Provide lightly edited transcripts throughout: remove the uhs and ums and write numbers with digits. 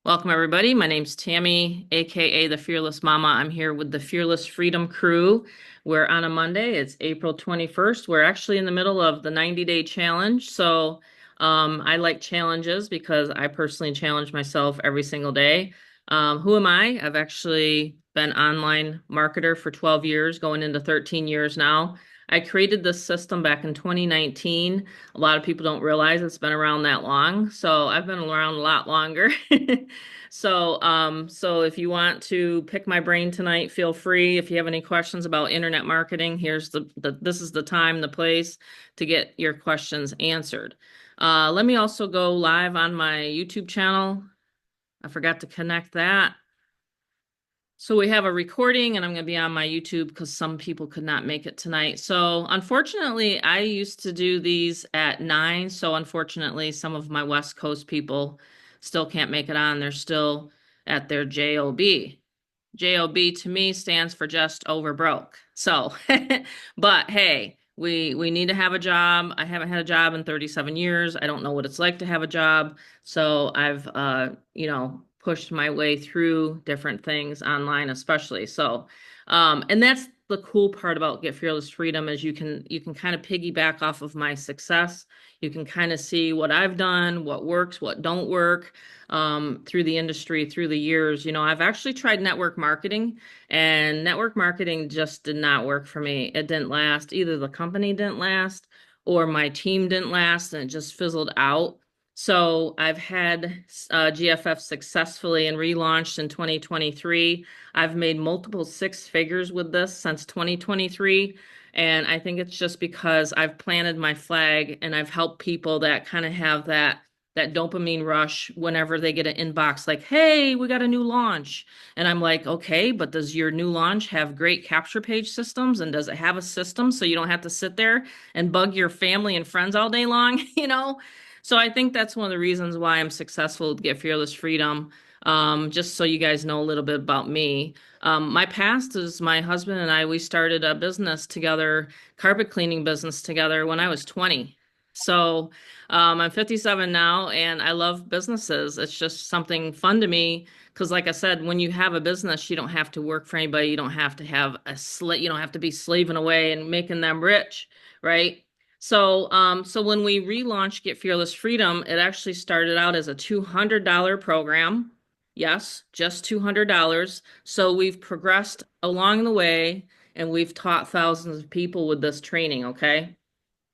Welcome, everybody. My name's Tammy, aka the Fearless Mama. I'm here with the Fearless Freedom Crew. We're on a Monday. It's April 21st. We're actually in the middle of the 90-day challenge. I like challenges because I personally challenge myself every single day. Who am I? I've actually been online marketer for 12 years, going into 13 years now. I created this system back in 2019. A lot of people don't realize it's been around that long. So I've been around a lot longer. So if you want to pick my brain tonight, feel free. If you have any questions about internet marketing, here's this is the time, the place to get your questions answered. Let me also go live on my YouTube channel. I forgot to connect that. So we have a recording and I'm going to be on my YouTube because some people could not make it tonight. So unfortunately, I used to do these at 9. So unfortunately, some of my West Coast people still can't make it on. They're still at their job. Job to me stands for just over broke. So, but hey, we need to have a job. I haven't had a job in 37 years. I don't know what it's like to have a job. So I've pushed my way through different things online, especially. And that's the cool part about Get Fearless Freedom is you can kind of piggyback off of my success. You can kind of see what I've done, what works, what don't work through the industry, through the years. I've actually tried network marketing, and network marketing just did not work for me. It didn't last. Either the company didn't last or my team didn't last, and it just fizzled out. So I've had GFF successfully and relaunched in 2023. I've made multiple six figures with this since 2023. And I think it's just because I've planted my flag and I've helped people that kind of have that dopamine rush whenever they get an inbox like, hey, we got a new launch. And I'm like, okay, but does your new launch have great capture page systems? And does it have a system so you don't have to sit there and bug your family and friends all day long, So I think that's one of the reasons why I'm successful with Get Fearless Freedom. Just so you guys know a little bit about me. My past is my husband and I, we started a business together, carpet cleaning business together when I was 20. I'm 57 now and I love businesses. It's just something fun to me because like I said, when you have a business, you don't have to work for anybody. You don't have to have you don't have to be slaving away and making them rich, right? So when we relaunched Get Fearless Freedom, it actually started out as a $200 program. Yes, just $200. So we've progressed along the way and we've taught thousands of people with this training, okay?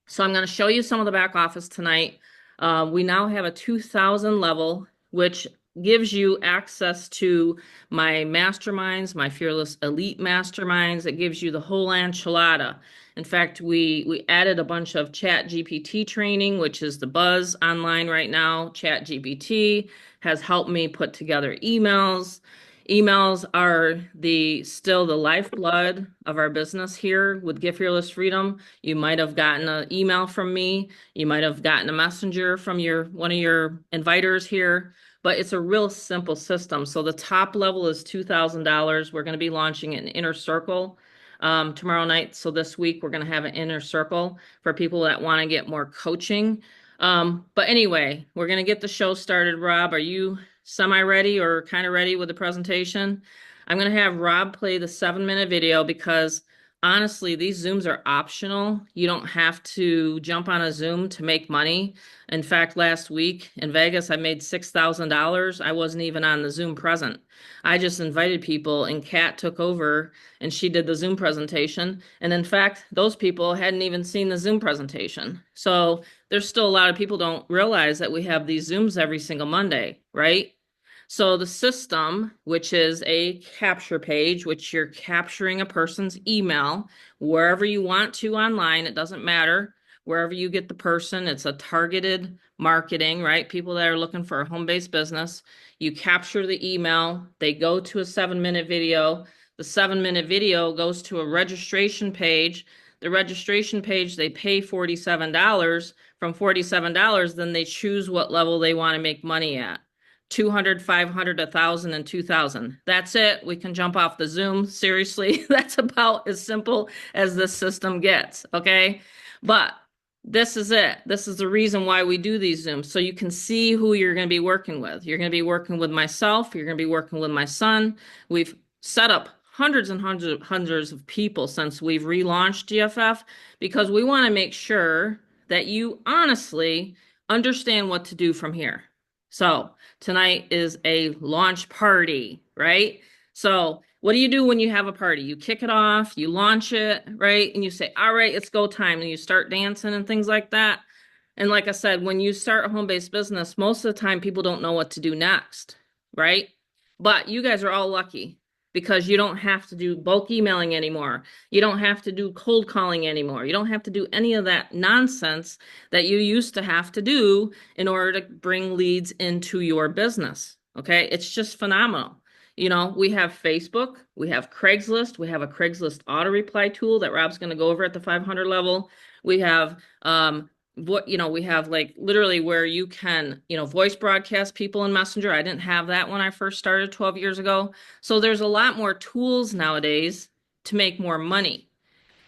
So I'm going to show you some of the back office tonight. We now have a 2000 level, which gives you access to my masterminds, my Fearless Elite masterminds. It gives you the whole enchilada. In fact, we added a bunch of Chat GPT training, which is the buzz online right now. Chat GPT has helped me put together emails. Emails are still the lifeblood of our business here with Get Fearless Freedom. You might have gotten an email from me. You might have gotten a messenger from one of your inviters here, but it's a real simple system. So the top level is $2,000. We're going to be launching an inner circle tomorrow night. So this week we're going to have an inner circle for people that want to get more coaching. But anyway, we're going to get the show started. Rob, are you semi-ready or kind of ready with the presentation? I'm going to have Rob play the 7-minute video because honestly, these Zooms are optional. You don't have to jump on a Zoom to make money. In fact, last week in Vegas, I made $6,000. I wasn't even on the Zoom present. I just invited people and Kat took over and she did the Zoom presentation. And in fact, those people hadn't even seen the Zoom presentation. So there's still a lot of people don't realize that we have these Zooms every single Monday, right? So the system, which is a capture page, which you're capturing a person's email wherever you want to online, it doesn't matter. Wherever you get the person, it's a targeted marketing, right? People that are looking for a home-based business. You capture the email, they go to a 7-minute video. The 7-minute video goes to a registration page. The registration page, they pay $47. From $47, then they choose what level they want to make money at. 200, 500, 1,000, and 2,000. That's it. We can jump off the Zoom. Seriously, that's about as simple as this system gets, okay? But This is it. This is the reason why we do these Zooms. So you can see who you're going to be working with. You're going to be working with myself. You're going to be working with my son. We've set up hundreds and hundreds of people since we've relaunched GFF because we want to make sure that you honestly understand what to do from here. So tonight is a launch party, right? So what do you do when you have a party? You kick it off, you launch it, right? And you say, all right, it's go time. And you start dancing and things like that. And like I said, when you start a home-based business, most of the time people don't know what to do next, right? But you guys are all lucky because you don't have to do bulk emailing anymore. You don't have to do cold calling anymore. You don't have to do any of that nonsense that you used to have to do in order to bring leads into your business. Okay, it's just phenomenal. You know, we have Facebook, we have Craigslist, we have a Craigslist auto reply tool that Rob's going to go over at the 500 level. We have we have like literally where you can, voice broadcast people in Messenger. I didn't have that when I first started 12 years ago. So there's a lot more tools nowadays to make more money.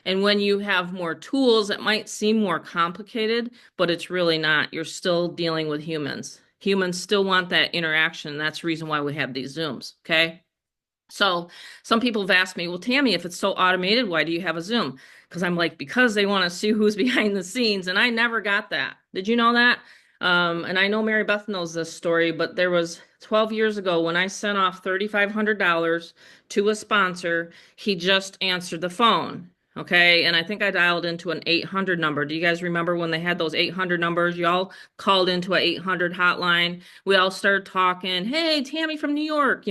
And when you have more tools, it might seem more complicated, but it's really not. You're still dealing with humans. Humans still want that interaction. That's the reason why we have these Zooms, okay? So some people have asked me, well, Tammy, if it's so automated, why do you have a Zoom? Because I'm like, because they want to see who's behind the scenes. And I never got that. Did you know that? And I know Marybeth knows this story, but there was 12 years ago when I sent off $3,500 to a sponsor, he just answered the phone. Okay. And I think I dialed into an 800 number. Do you guys remember when they had those 800 numbers? Y'all called into an 800 hotline. We all started talking. Hey, Tammy from New York,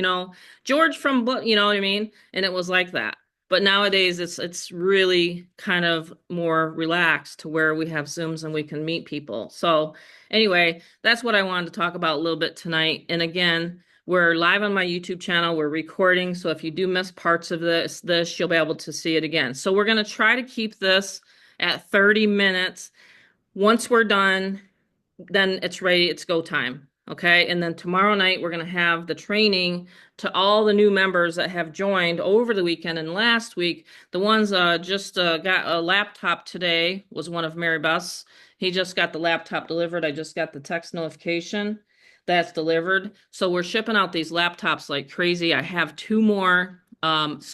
George from, you know what I mean? And it was like that. But nowadays it's really kind of more relaxed to where we have Zooms and we can meet people. So anyway, that's what I wanted to talk about a little bit tonight. And again, we're live on my YouTube channel. We're recording. So if you do miss parts of this, you'll be able to see it again. So we're going to try to keep this at 30 minutes. Once we're done, then it's ready. It's go time. Okay. And then tomorrow night, we're going to have the training to all the new members that have joined over the weekend and last week. The ones just got a laptop today was one of Marybeth's. He just got the laptop delivered. I just got the text notification that's delivered. So we're shipping out these laptops like crazy. I have two more,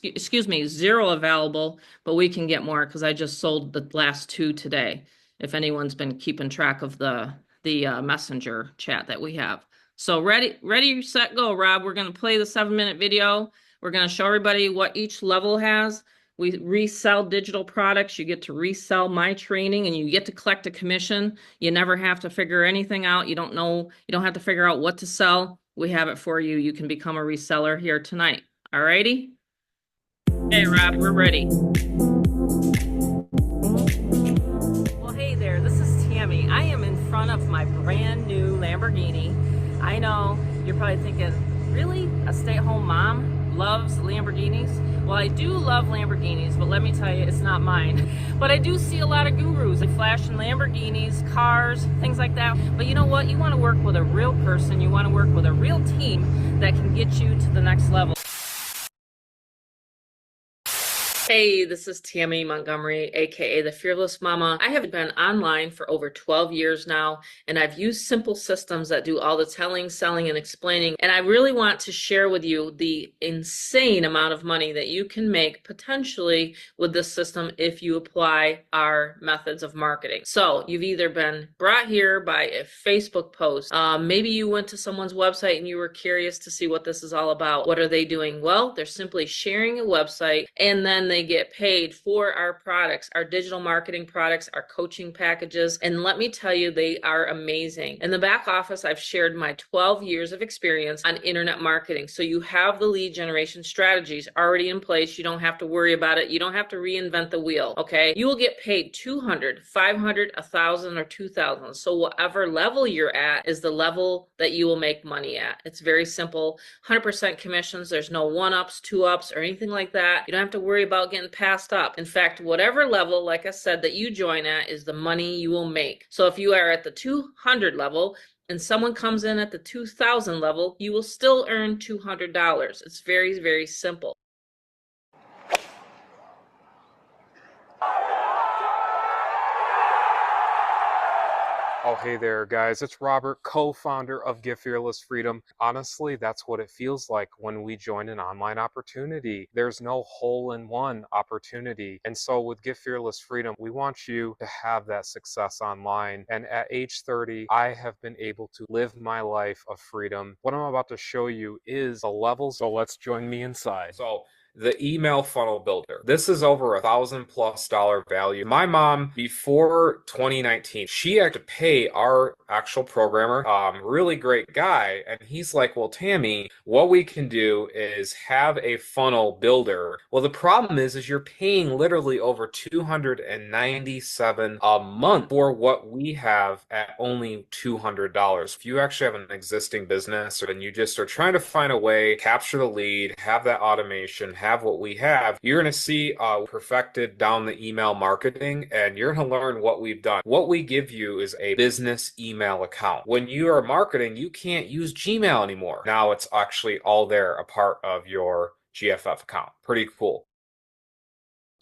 excuse me, 0 available, but we can get more because I just sold the last 2 today. If anyone's been keeping track of the messenger chat that we have. So ready, set, go, Rob. We're going to play the 7-minute video. We're going to show everybody what each level has. We resell digital products. You get to resell my training and you get to collect a commission. You never have to figure anything out. You don't have to figure out what to sell. We have it for you. You can become a reseller here tonight. All righty? Hey, Rob, we're ready. Well, hey there, this is Tammy. I am in front of my brand new Lamborghini. I know you're probably thinking, really? A stay-at-home mom loves Lamborghinis? Well, I do love Lamborghinis, but let me tell you, it's not mine. But I do see a lot of gurus like flashing Lamborghinis, cars, things like that. But you know what? You want to work with a real person. You want to work with a real team that can get you to the next level. Hey, this is Tammy Montgomery, aka the Fearless Mama. I have been online for over 12 years now, and I've used simple systems that do all the telling, selling, and explaining. And I really want to share with you the insane amount of money that you can make potentially with this system if you apply our methods of marketing. So you've either been brought here by a Facebook post, maybe you went to someone's website and you were curious to see what this is all about. What are they doing? Well, they're simply sharing a website, and then they get paid for our products, our digital marketing products, our coaching packages. And let me tell you, they are amazing. In the back office, I've shared my 12 years of experience on internet marketing. So you have the lead generation strategies already in place. You don't have to worry about it. You don't have to reinvent the wheel. Okay. You will get paid 200, 500, 1,000, or 2,000. So whatever level you're at is the level that you will make money at. It's very simple. 100% commissions. There's no 1-ups, 2-ups, or anything like that. You don't have to worry about getting passed up. In fact, whatever level, like I said, that you join at is the money you will make. So if you are at the 200 level and someone comes in at the 2,000 level, you will still earn $200. It's very, very simple. Oh, hey there, guys. It's Robert, co-founder of Get Fearless Freedom. Honestly, that's what it feels like when we join an online opportunity. There's no hole-in-one opportunity. And so with Get Fearless Freedom, we want you to have that success online. And at age 30, I have been able to live my life of freedom. What I'm about to show you is the levels. So let's join me inside. So the email funnel builder. This is over $1,000+ value. My mom, before 2019, she had to pay our actual programmer, really great guy. And he's like, well, Tammy, what we can do is have a funnel builder. Well, the problem is you're paying literally over $297 a month for what we have at only $200. If you actually have an existing business and you just are trying to find a way, capture the lead, have that automation, have what we have, you're going to see perfected down the email marketing, and you're going to learn what we've done. What we give you is a business email account. When you are marketing, you can't use Gmail anymore. Now it's actually all there, a part of your GFF account. Pretty cool.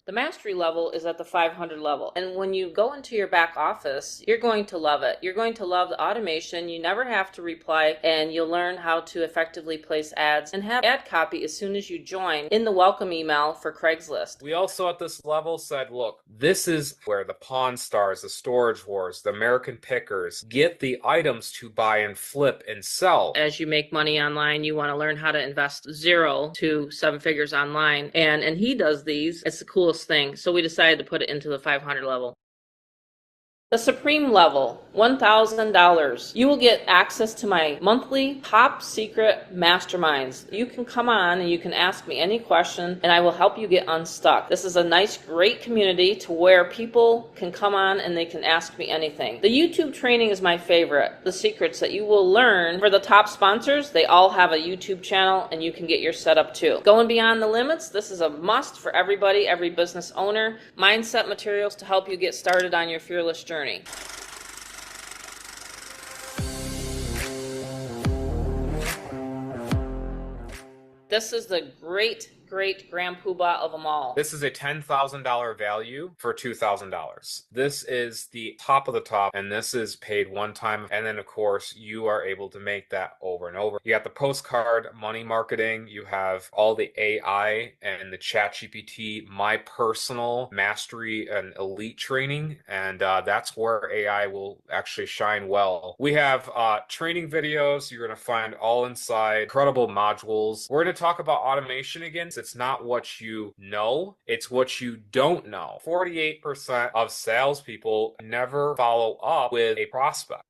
The mastery level is at the 500 level. And when you go into your back office, you're going to love it. You're going to love the automation. You never have to reply, and you'll learn how to effectively place ads and have ad copy as soon as you join in the welcome email for Craigslist. We also at this level said, look, this is where the Pawn Stars, the Storage Wars, the American Pickers get the items to buy and flip and sell. As you make money online, you want to learn how to invest 0 to 7 figures online. And he does these. It's the coolest thing. So we decided to put it into the 500 level. The Supreme level, $1,000. You will get access to my monthly top secret masterminds. You can come on and you can ask me any question and I will help you get unstuck. This is a nice, great community to where people can come on and they can ask me anything. The YouTube training is my favorite. The secrets that you will learn for the top sponsors, they all have a YouTube channel and you can get your setup too. Going beyond the limits, this is a must for everybody, every business owner. Mindset materials to help you get started on your fearless journey. This is the great grand poobah of them all. This is a $10,000 value for $2,000. This is the top of the top, and this is paid one time. And then, of course, you are able to make that over and over. You got the postcard money marketing. You have all the AI and the ChatGPT, my personal mastery and elite training. And that's where AI will actually shine well. We have training videos. You're going to find all inside, incredible modules. We're going to talk about automation again. It's not what you know, it's what you don't know. 48% of salespeople never follow up with a prospect.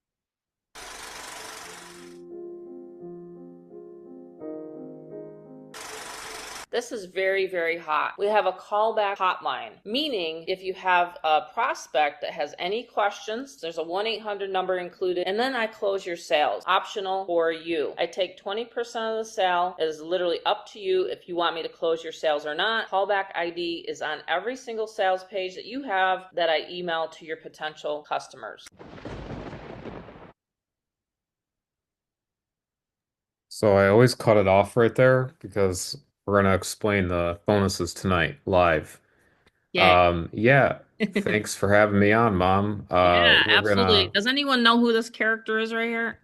This is very, very hot. We have a callback hotline, meaning if you have a prospect that has any questions, there's a 1-800 number included, and then I close your sales. Optional for you. I take 20% of the sale. It is literally up to you if you want me to close your sales or not. Callback ID is on every single sales page that you have that I email to your potential customers. So I always cut it off right there because we're going to explain the bonuses tonight live. Yay. Yeah, thanks for having me on, Mom. Yeah, We're absolutely. gonna Does anyone know who this character is right here?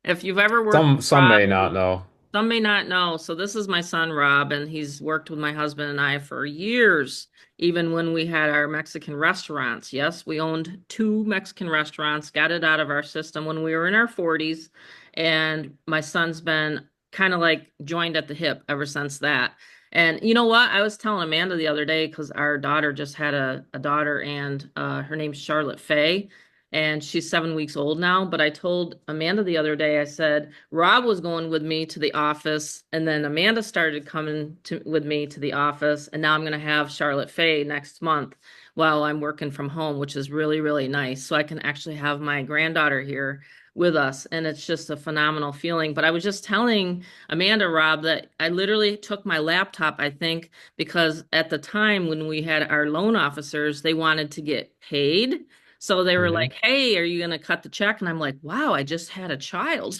If you've ever worked with some Rob, may not know. some may not know. So this is my son, Rob, and he's worked with my husband and I for years, even when we had our Mexican restaurants. Yes, we owned 2 Mexican restaurants, got it out of our system when we were in our 40s, and my son's been kind of like joined at the hip ever since that. And you know what? I was telling Amanda the other day because our daughter just had a daughter, and her name's Charlotte Faye, and she's 7 weeks old now. But I told Amanda the other day, I said, Rob was going with me to the office, and then Amanda started coming with me to the office, and now I'm going to have Charlotte Faye next month while I'm working from home, which is really, really nice. So I can actually have my granddaughter here with us, and it's just a phenomenal feeling. But I was just telling Amanda, Rob, that I literally took my laptop, I think, because at the time when we had our loan officers, they wanted to get paid. So they were Hmm. like, "Hey, are you going to cut the check?" And I'm like, "Wow, I just had a child."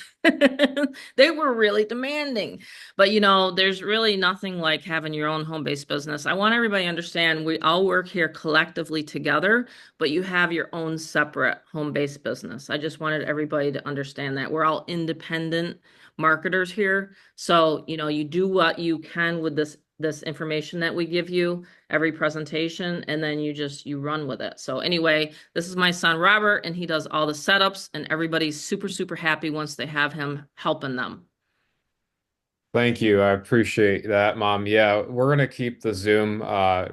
They were really demanding. But there's really nothing like having your own home-based business. I want everybody to understand we all work here collectively together, but you have your own separate home-based business. I just wanted everybody to understand that we're all independent marketers here. So, you do what you can with this information that we give you every presentation, and then you run with it. So anyway, this is my son Robert, and he does all the setups, and everybody's super, super happy once they have him helping them. Thank you. I appreciate that, Mom. Yeah, we're gonna keep the Zoom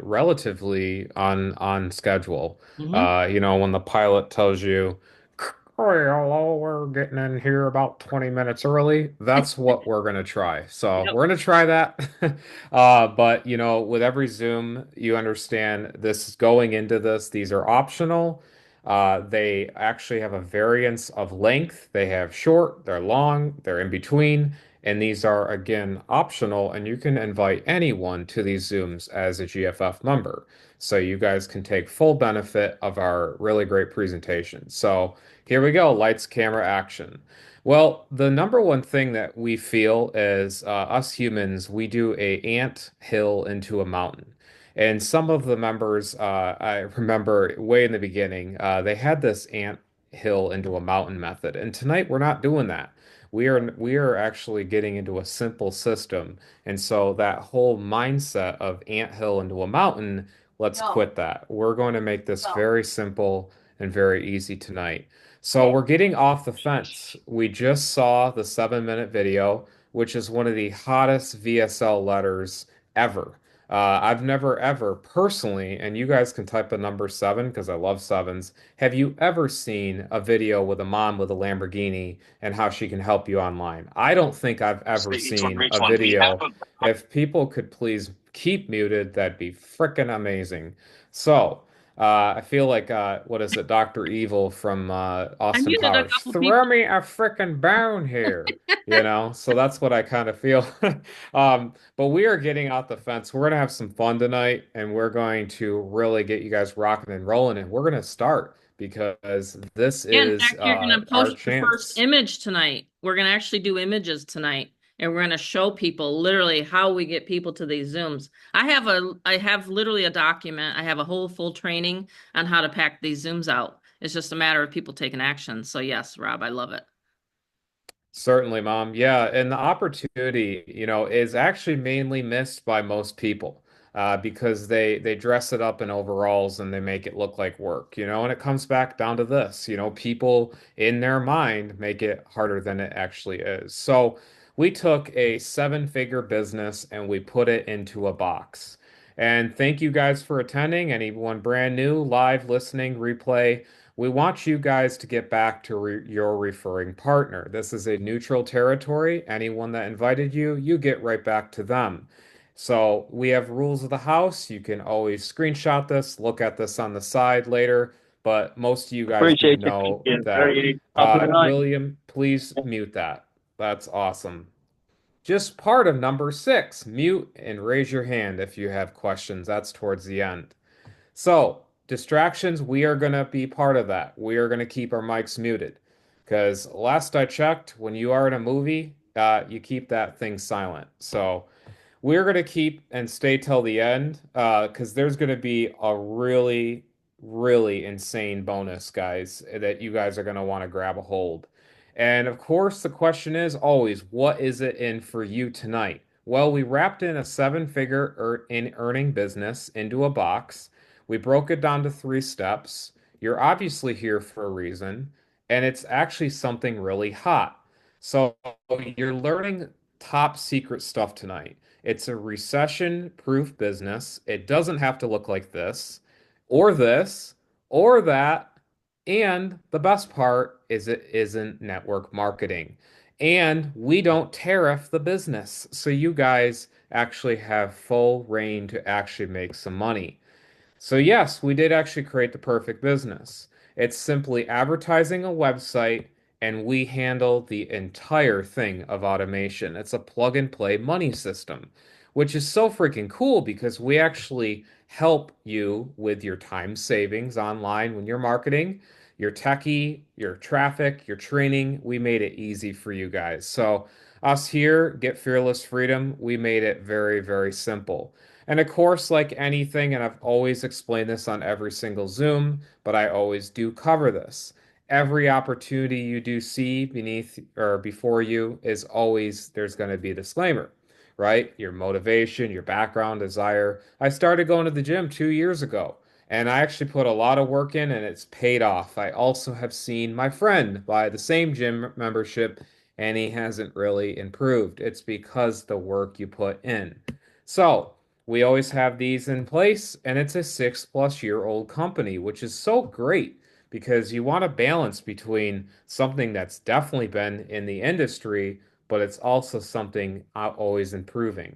relatively on schedule. Hmm. When the pilot tells you, "Hey, hello, we're getting in here about 20 minutes early," that's what we're gonna try. So Yep. we're gonna try that. But with every Zoom, you understand this is going into this. These are optional. They actually have a variance of length. They have short, they're long, they're in between. And these are, again, optional, and you can invite anyone to these Zooms as a GFF member. So you guys can take full benefit of our really great presentation. So here we go, lights, camera, action. Well, the number one thing that we feel is us humans, we do a ant hill into a mountain. And some of the members, I remember way in the beginning, they had this ant hill into a mountain method. And tonight we're not doing that. We are actually getting into a simple system. And so that whole mindset of anthill into a mountain, let's No, quit that. We're going to make this no. very simple and very easy tonight. So we're getting off the fence. We just saw the 7-minute video, which is one of the hottest VSL letters ever. I've never ever personally, and you guys can type the number seven because I love sevens. Have you ever seen a video with a mom with a Lamborghini and how she can help you online? I don't think I've ever seen a video. If people could please keep muted, that'd be freaking amazing. So, I feel like what is it, Dr. Evil from I Austin muted a Powers? couple Throw people. me a freaking bone here, So that's what I kind of feel. But we are getting out the fence. We're gonna have some fun tonight, and we're going to really get you guys rocking and rolling. And we're gonna start because this Yeah, in is fact, you're going to our post your first chance. image tonight. We're going to actually do images tonight, and we're going to show people literally how we get people to these Zooms. I have literally a document. I have a whole full training on how to pack these Zooms out. It's just a matter of people taking action. So yes, Rob, I love it. Certainly, Mom. Yeah, and the opportunity, is actually mainly missed by most people because they dress it up in overalls and they make it look like work, and it comes back down to this, people in their mind make it harder than it actually is. So we took a seven-figure business and we put it into a box. And thank you guys for attending. Anyone brand new, live, listening, replay. We want you guys to get back to your referring partner. This is a neutral territory. Anyone that invited you, you get right back to them. So we have rules of the house. You can always screenshot this, look at this on the side later, but most of you guys do Appreciate you. know It's that. very top of the night. William, please mute that. That's awesome. Just part of number six, mute and raise your hand if you have questions. That's towards the end. So, distractions, we are going to be part of that. We are going to keep our mics muted. Because last I checked, when you are in a movie, you keep that thing silent. So, we're going to keep and stay till the end because there's going to be a really, really insane bonus, guys, that you guys are going to want to grab a hold. And of course, the question is always, what is it in for you tonight? Well, we wrapped in a seven-figure in earning business into a box. We broke it down to three steps. You're obviously here for a reason, and it's actually something really hot. So you're learning top secret stuff tonight. It's a recession-proof business. It doesn't have to look like this, or that. And the best part is it isn't network marketing. And we don't tariff the business. So you guys actually have full reign to actually make some money. So, yes, we did actually create the perfect business. It's simply advertising a website, and we handle the entire thing of automation. It's a plug and play money system, which is so freaking cool because we actually help you with your time savings online when you're marketing, your techie, your traffic, your training. We made it easy for you guys. So, us here, Get Fearless Freedom, we made it very, very simple. And of course, like anything, and I've always explained this on every single Zoom, but I always do cover this. Every opportunity you do see beneath or before you is always there's going to be a disclaimer, right? Your motivation, your background, desire. I started going to the gym 2 years ago, and I actually put a lot of work in, and it's paid off. I also have seen my friend buy the same gym membership, and he hasn't really improved. It's because the work you put in. So, we always have these in place, and it's a 6+ year old company, which is so great because you want a balance between something that's definitely been in the industry, but it's also something always improving.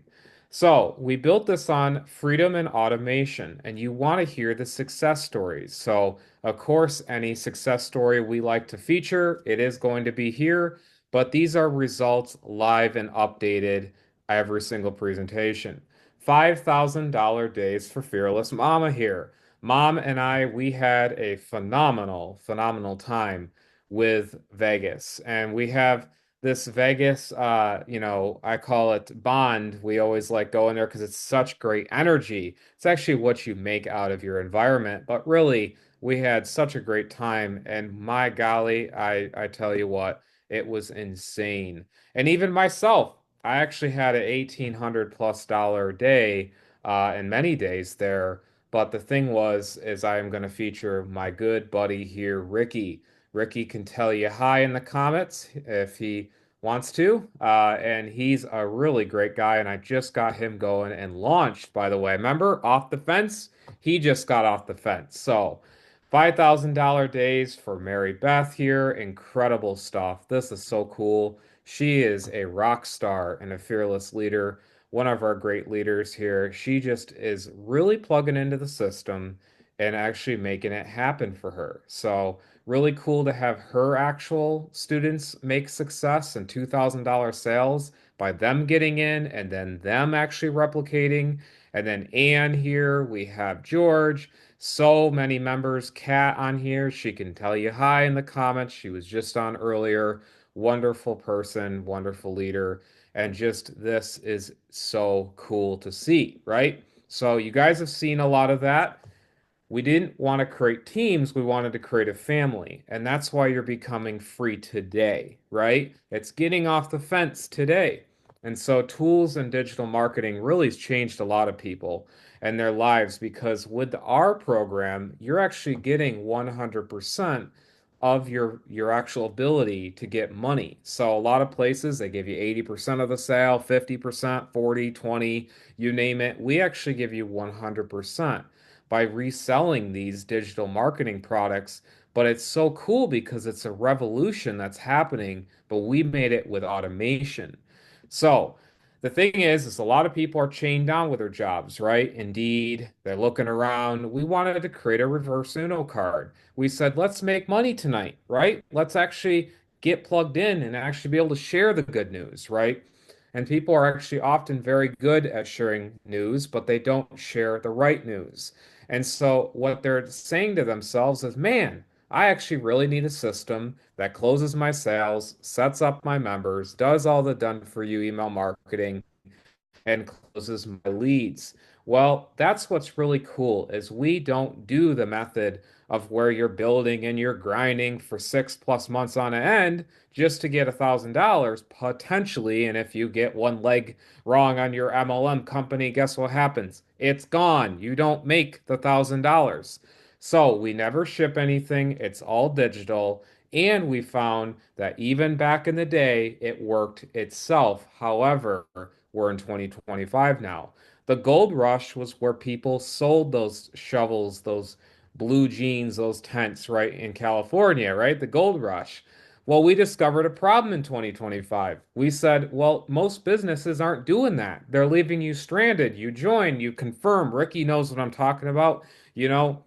So, we built this on freedom and automation, and you want to hear the success stories. So, of course, any success story we like to feature, it is going to be here, but these are results live and updated every single presentation. $5,000 days for Fearless Mama here. Mom and I, we had a phenomenal, phenomenal time with Vegas. And we have this Vegas, I call it bond. We always like going there because it's such great energy. It's actually what you make out of your environment. But really, we had such a great time. And my golly, I tell you what, it was insane. And even myself, I actually had an $1,800+ day and many days there. But the thing was, is I am going to feature my good buddy here, Ricky. Ricky can tell you hi in the comments if he wants to. And he's a really great guy. And I just got him going and launched, by the way. Remember, off the fence? He just got off the fence. So, $5,000 days for Mary Beth here. Incredible stuff. This is so cool. She is a rock star and a fearless leader, one of our great leaders here. She just is really plugging into the system and actually making it happen for her. So, really cool to have her actual students make success and $2,000 sales by them getting in and then them actually replicating. And then Anne here, we have George. So many members. Kat on here. She can tell you hi in the comments. She was just on earlier. Wonderful person, wonderful leader. And just this is so cool to see, right? So you guys have seen a lot of that. We didn't want to create teams, we wanted to create a family. And that's why you're becoming free today, right? It's getting off the fence today. And so tools and digital marketing really has changed a lot of people and their lives because with our program, you're actually getting 100% of your actual ability to get money. So a lot of places they give you 80% of the sale, 50%, 40, 20, you name it. We actually give you 100% by reselling these digital marketing products. But it's so cool because it's a revolution that's happening, but we made it with automation. So the thing is a lot of people are chained down with their jobs, right? Indeed, they're looking around. We wanted to create a reverse Uno card. We said, let's make money tonight, right? Let's actually get plugged in and actually be able to share the good news, right? And people are actually often very good at sharing news, but they don't share the right news. And so what they're saying to themselves is, man, I actually really need a system that closes my sales, sets up my members, does all the done for you email marketing, and closes my leads. Well, that's what's really cool is we don't do the method of where you're building and you're grinding for 6+ months on end just to get $1,000 potentially. And if you get one leg wrong on your MLM company, guess what happens? It's gone. You don't make the $1,000. So we never ship anything. It's all digital. And we found that even back in the day, it worked itself. However, we're in 2025 now. The gold rush was where people sold those shovels, those blue jeans, those tents, right, in California, right? The gold rush. Well, we discovered a problem in 2025. We said, well, most businesses aren't doing that. They're leaving you stranded. You join, you confirm. Ricky knows what I'm talking about. You know,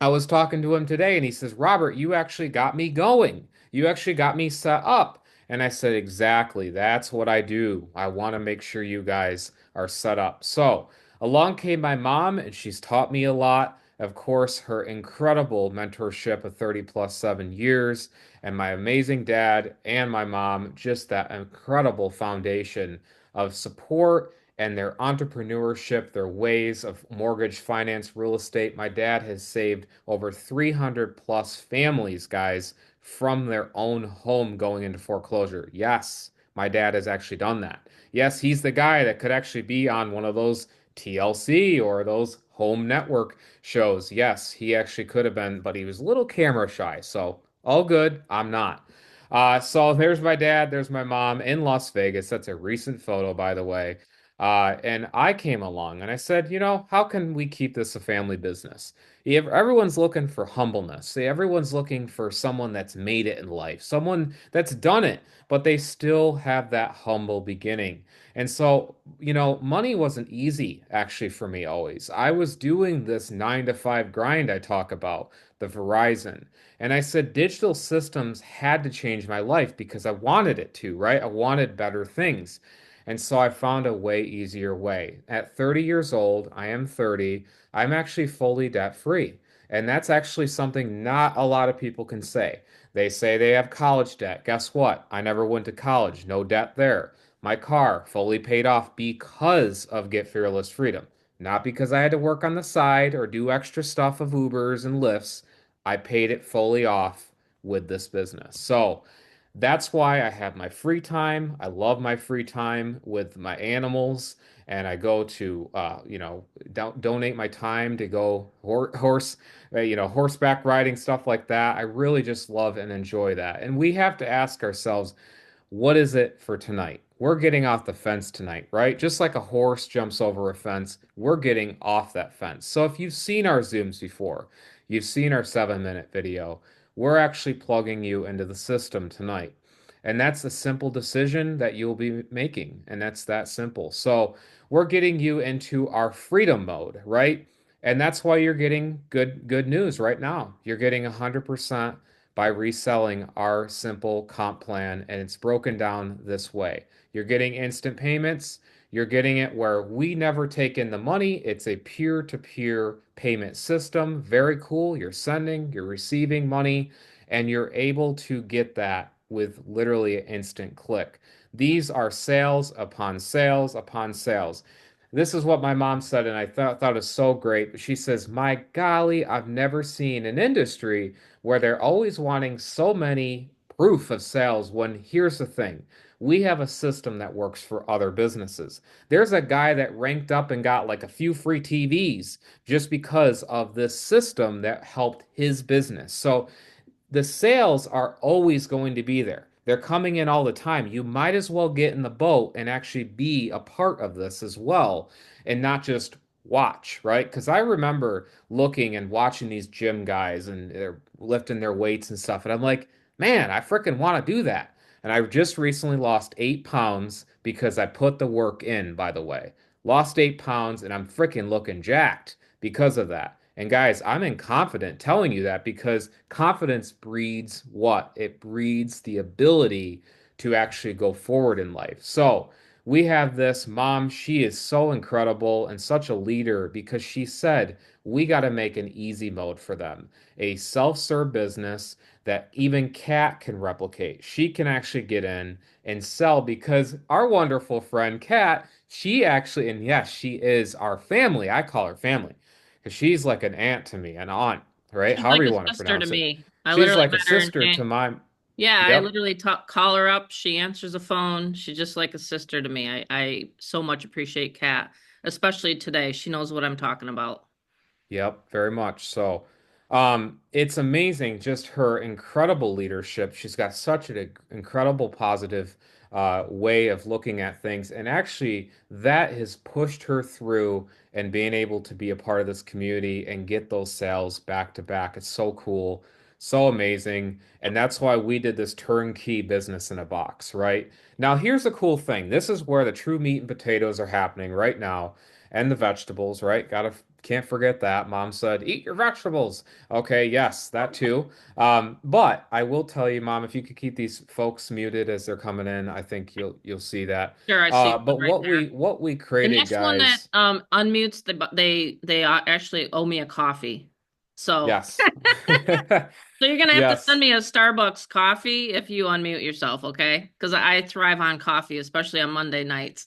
I was talking to him today and he says, Robert, you actually got me going. You actually got me set up. And I said, exactly, that's what I do. I want to make sure you guys are set up. So along came my mom, and she's taught me a lot. Of course, her incredible mentorship of 30 plus 7 years, and my amazing dad and my mom, just that incredible foundation of support and their entrepreneurship, their ways of mortgage finance, real estate. My dad has saved over 300 plus families, guys, from their own home going into foreclosure. Yes, my dad has actually done that. Yes, he's the guy that could actually be on one of those TLC or those home network shows. Yes, he actually could have been, but he was a little camera shy. So all good. I'm not. So there's my dad, there's my mom in Las Vegas. That's a recent photo, by the way. And I came along and I said, how can we keep this a family business? Everyone's looking for humbleness. See, everyone's looking for someone that's made it in life, someone that's done it, but they still have that humble beginning. And so, money wasn't easy actually for me always. I was doing this 9 to 5 grind I talk about, the Verizon. And I said digital systems had to change my life because I wanted it to, right? I wanted better things. And so I found a way easier way. At 30 years old, I am 30, I'm actually fully debt free. And that's actually something not a lot of people can say. They say they have college debt. Guess what? I never went to college, no debt there. My car fully paid off because of Get Fearless Freedom. Not because I had to work on the side or do extra stuff of Ubers and Lyfts. I paid it fully off with this business. So that's why I have my free time. I love my free time with my animals, and I go to, donate my time to go horseback riding, stuff like that. I really just love and enjoy that. And we have to ask ourselves, what is it for tonight? We're getting off the fence tonight, right? Just like a horse jumps over a fence, we're getting off that fence. So if you've seen our Zooms before, you've seen our 7 minute video, we're actually plugging you into the system tonight. And that's a simple decision that you'll be making. And that's that simple. So we're getting you into our freedom mode, right? And that's why you're getting good news right now. You're getting 100% by reselling our simple comp plan, and it's broken down this way. You're getting instant payments. You're getting it where we never take in the money. It's a peer-to-peer payment system. Very cool. You're sending, you're receiving money, and you're able to get that with literally an instant click. These are sales upon sales upon sales. This is what my mom said, and I thought it was so great. She says, "My golly, I've never seen an industry where they're always wanting so many proof of sales when here's the thing. We have a system that works for other businesses. There's a guy that ranked up and got like a few free TVs just because of this system that helped his business. So the sales are always going to be there. They're coming in all the time. You might as well get in the boat and actually be a part of this as well and not just watch, right? Because I remember looking and watching these gym guys and they're lifting their weights and stuff. And I'm like, man, I freaking want to do that. And I just recently lost 8 pounds because I put the work in, by the way. Lost 8 pounds and I'm freaking looking jacked because of that. And guys, I'm confident telling you that because confidence breeds what? It breeds the ability to actually go forward in life. So we have this mom. She is so incredible and such a leader because she said, we got to make an easy mode for them, a self-serve business that even Kat can replicate. She can actually get in and sell because our wonderful friend Kat, she actually, and yes, she is our family. I call her family because she's like an aunt to me, an aunt, right? She's like However you want a to sister to pronounce it. me. I She's literally like a met her in sister to my, yeah, I yep, literally call her up. She answers the phone. She's just like a sister to me. I so much appreciate Kat, especially today. She knows what I'm talking about. yep, very much. So, it's amazing just her incredible leadership. She's got such an incredible positive way of looking at things, and actually, that has pushed her through and being able to be a part of this community and get those sales back to back. It's so cool, so amazing, and that's why we did this turnkey business in a box, right? Now, here's the cool thing. This is where the true meat and potatoes are happening right now, and the vegetables, right? Got to can't forget that. Mom said, eat your vegetables. Okay, yes, that too. But I will tell you, Mom, if you could keep these folks muted as they're coming in, I think you'll see that. Sure, I see one But right there. what we The created, next one that guys, unmutes, they actually owe me a coffee. So yes. so you're gonna have to send Yes. me a Starbucks coffee if you unmute yourself, okay? Because I thrive on coffee, especially on Monday nights.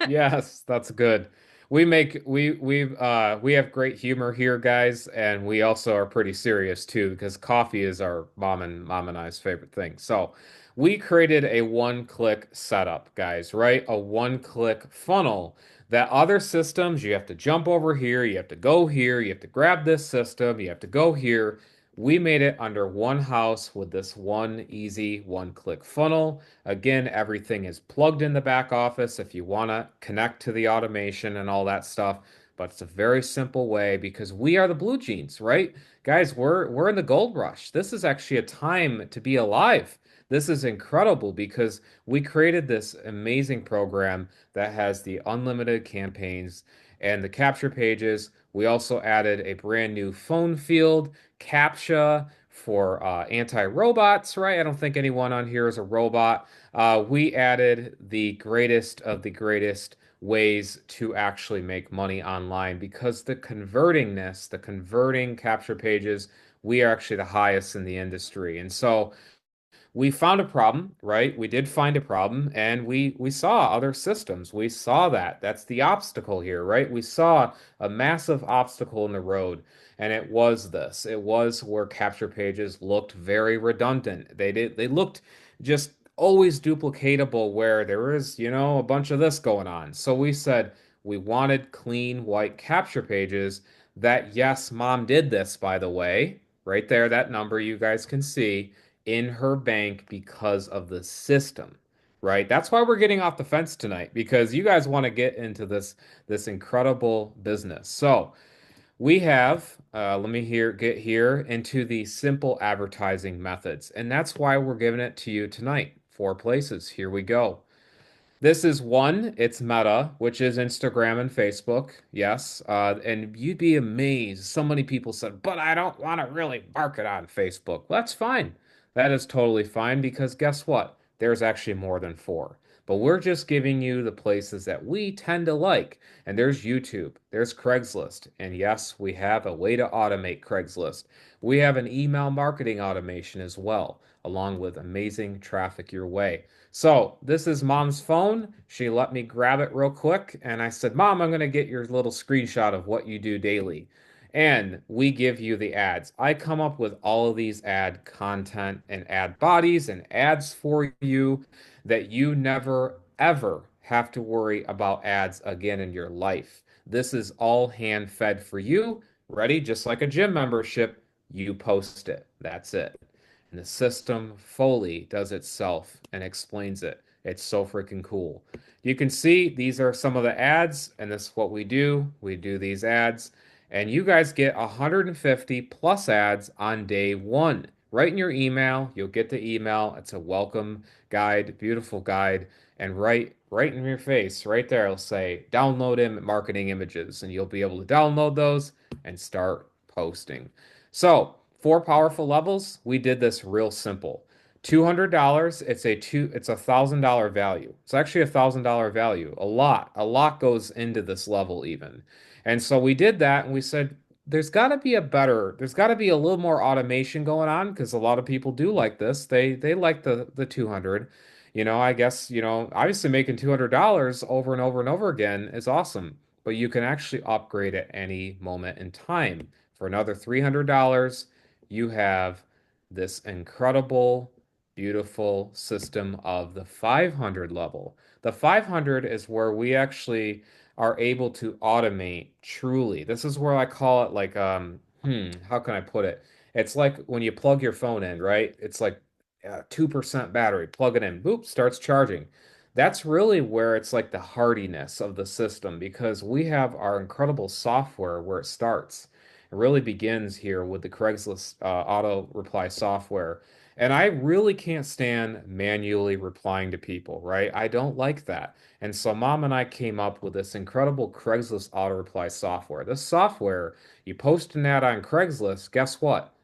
Yes, that's good. We have great humor here, guys, and we also are pretty serious too because coffee is our mom and I's favorite thing. So, we created a one-click setup, guys, right? A one-click funnel that other systems you have to jump over here, you have to go here, you have to grab this system, you have to go here. We made it under one house with this one easy one-click funnel. Again, everything is plugged in the back office if you want to connect to the automation and all that stuff. But it's a very simple way because we are the blue jeans, right? Guys, we're in the gold rush. This is actually a time to be alive. This is incredible because we created this amazing program that has the unlimited campaigns and the capture pages. We also added a brand new phone field, CAPTCHA for anti-robots, right? I don't think anyone on here is a robot. We added the greatest of the greatest ways to actually make money online because the converting capture pages, we are actually the highest in the industry. And so we found a problem, right? We did find a problem and we saw other systems. We saw that. That's the obstacle here, right? We saw a massive obstacle in the road and it was this. It was where capture pages looked very redundant. They looked just always duplicatable where there is, a bunch of this going on. So we said we wanted clean white capture pages that yes, mom did this by the way. Right there, that number you guys can see in her bank because of the system, right? That's why we're getting off the fence tonight because you guys want to get into this incredible business. So we have, let me get here into the simple advertising methods, and that's why we're giving it to you tonight. Four places. Here we go. This is one, it's Meta, which is Instagram and Facebook. Yes. And you'd be amazed. So many people said, but I don't want to really market on Facebook. Well, that's fine. That is totally fine because guess what? There's actually more than four. But we're just giving you the places that we tend to like. And there's YouTube, there's Craigslist. And yes, we have a way to automate Craigslist. We have an email marketing automation as well, along with amazing traffic your way. So this is mom's phone. She let me grab it real quick, and I said, Mom, I'm going to get your little screenshot of what you do daily. And we give you the ads. I come up with all of these ad content and ad bodies and ads for you that you never, ever have to worry about ads again in your life. This is all hand fed for you. Ready? Just like a gym membership, you post it. That's it. And the system fully does itself and explains it. It's so freaking cool. You can see these are some of the ads, and this is what we do. We do these ads, and you guys get 150 plus ads on day one. Right in your email, you'll get the email. It's a welcome guide, beautiful guide, and right in your face, right there, it'll say download marketing images, and you'll be able to download those and start posting. So, four powerful levels. We did this real simple. $200, it's $1,000 value. It's actually $1,000 value. A lot goes into this level even. And so we did that and we said there's got to be a little more automation going on because a lot of people do like this. They like the 200. I guess, obviously making $200 over and over and over again is awesome, but you can actually upgrade at any moment in time. For another $300, you have this incredible, beautiful system of the 500 level. The 500 is where we actually are able to automate truly. This is where I call it like, how can I put it? It's like when you plug your phone in, right? It's like 2% battery, plug it in, boop, starts charging. That's really where it's like the hardiness of the system because we have our incredible software where it starts. It really begins here with the Craigslist auto reply software. And I really can't stand manually replying to people, right? I don't like that. And so mom and I came up with this incredible Craigslist auto reply software. This software, you post an ad on Craigslist, guess what?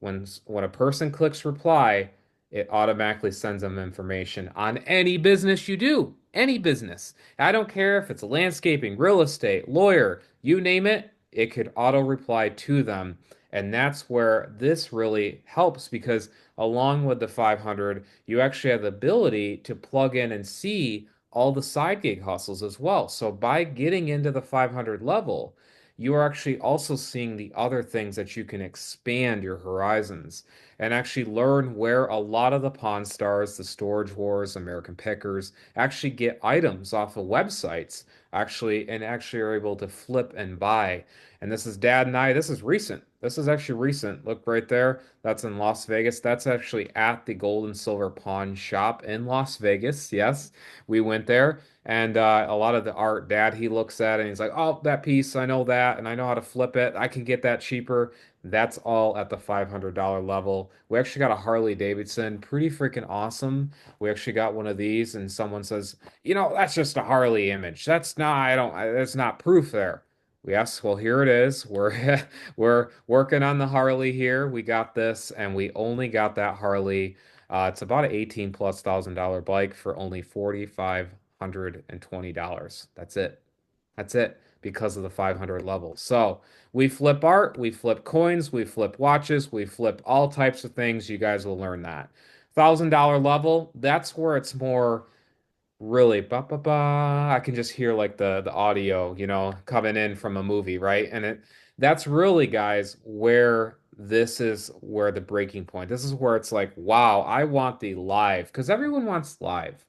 When a person clicks reply, it automatically sends them information on any business you do, any business. I don't care if it's landscaping, real estate, lawyer, you name it, it could auto reply to them. And that's where this really helps because along with the 500, you actually have the ability to plug in and see all the side gig hustles as well. So by getting into the 500 level, you are actually also seeing the other things that you can expand your horizons and actually learn where a lot of the Pawn Stars, the Storage Wars, American Pickers actually get items off of websites actually and actually are able to flip and buy. And this is Dad and I, this is recent. This is actually recent. Look right there. That's in Las Vegas. That's actually at the Gold and Silver Pawn Shop in Las Vegas. Yes, we went there. And a lot of the art, Dad, he looks at it and he's like, "Oh, that piece, I know that, and I know how to flip it. I can get that cheaper." That's all at the $500 level. We actually got a Harley Davidson, pretty freaking awesome. We actually got one of these, and someone says, that's just a Harley image. That's not, I don't, that's not proof there. Yes, well, here it is. We're we're working on the Harley here. We got this, and we only got that Harley. It's about an 18 plus $1,000 bike for only $4,520. That's it. That's it because of the 500 level. So we flip art, we flip coins, we flip watches, we flip all types of things. You guys will learn that. $1,000 level, that's where it's more really ba ba ba. I can just hear like the audio, coming in from a movie, right? And that's really, guys, where this is where the breaking point. This is where it's like, wow, I want the live because everyone wants live.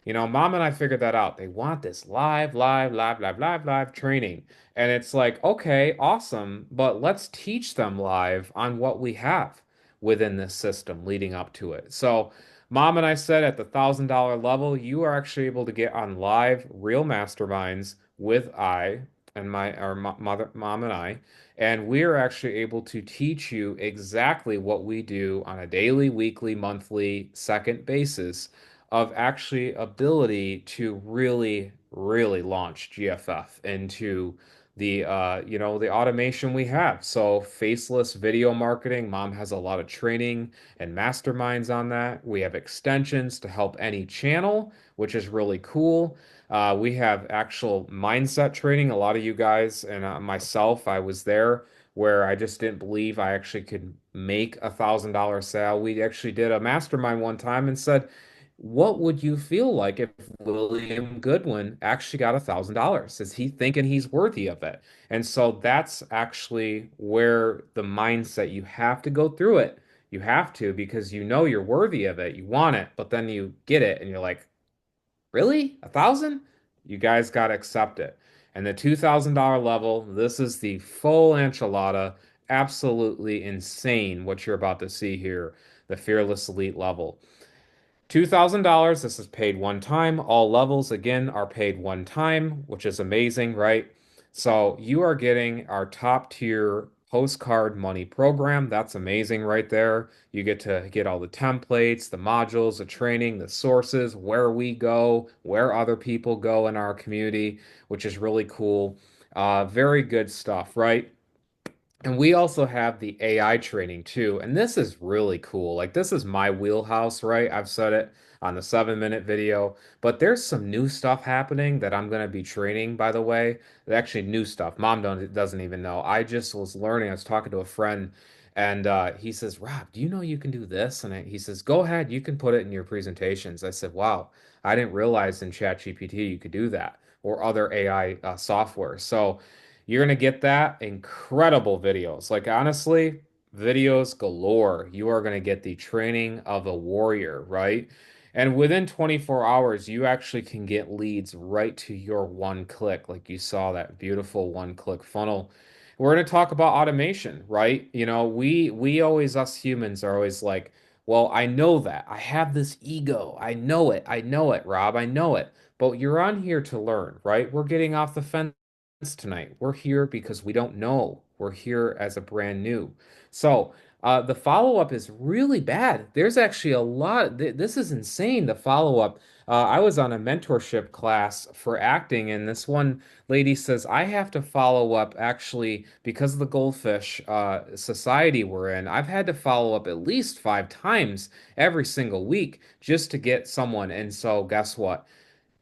Mom and I figured that out. They want this live, live, live, live, live, live training. And it's like, okay, awesome, but let's teach them live on what we have within this system leading up to it. So, Mom and I said at the $1,000 level, you are actually able to get on live real masterminds with I and our mother, mom and I, and we are actually able to teach you exactly what we do on a daily, weekly, monthly, second basis of actually ability to really, really launch GFF into the automation we have. So faceless video marketing, mom has a lot of training and masterminds on that. We have extensions to help any channel, which is really cool. We have actual mindset training. A lot of you guys and myself, I was there where I just didn't believe I actually could make $1,000 sale. We actually did a mastermind one time and said, what would you feel like if William Goodwin actually got $1,000? Is he thinking he's worthy of it? And so that's actually where the mindset you have to go through it. You have to because you know you're worthy of it. You want it, but then you get it and you're like, really? 1,000? You guys got to accept it. And the $2,000 level, this is the full enchilada. Absolutely insane what you're about to see here, the Fearless Elite level. $2,000. This is paid one time. All levels, again, are paid one time, which is amazing, right? So you are getting our top tier postcard money program. That's amazing right there. You get to get all the templates, the modules, the training, the sources, where we go, where other people go in our community, which is really cool. Very good stuff, right? And we also have the AI training too. And this is really cool. Like this is my wheelhouse, right? I've said it on the 7 minute video, but there's some new stuff happening that I'm going to be training, by the way. Actually, new stuff. Mom doesn't even know. I just was learning. I was talking to a friend and he says, Rob, do you know you can do this? And he says, go ahead. You can put it in your presentations. I said, wow, I didn't realize in ChatGPT you could do that or other AI software. So, you're going to get that incredible videos. Like honestly, videos galore. You are going to get the training of a warrior, right? And within 24 hours, you actually can get leads right to your one click, like you saw that beautiful one click funnel. We're going to talk about automation, right? We always, us humans are always like, well, I know that. I have this ego. I know it. I know it, Rob. I know it. But you're on here to learn, right? We're getting off the fence tonight. We're here because we don't know. We're here as a brand new. So The follow-up is really bad. There's actually a lot. This is insane, the follow-up. I was on a mentorship class for acting, and this one lady says, I have to follow up actually because of the goldfish society we're in. I've had to follow up at least 5 times every single week just to get someone. And so, guess what?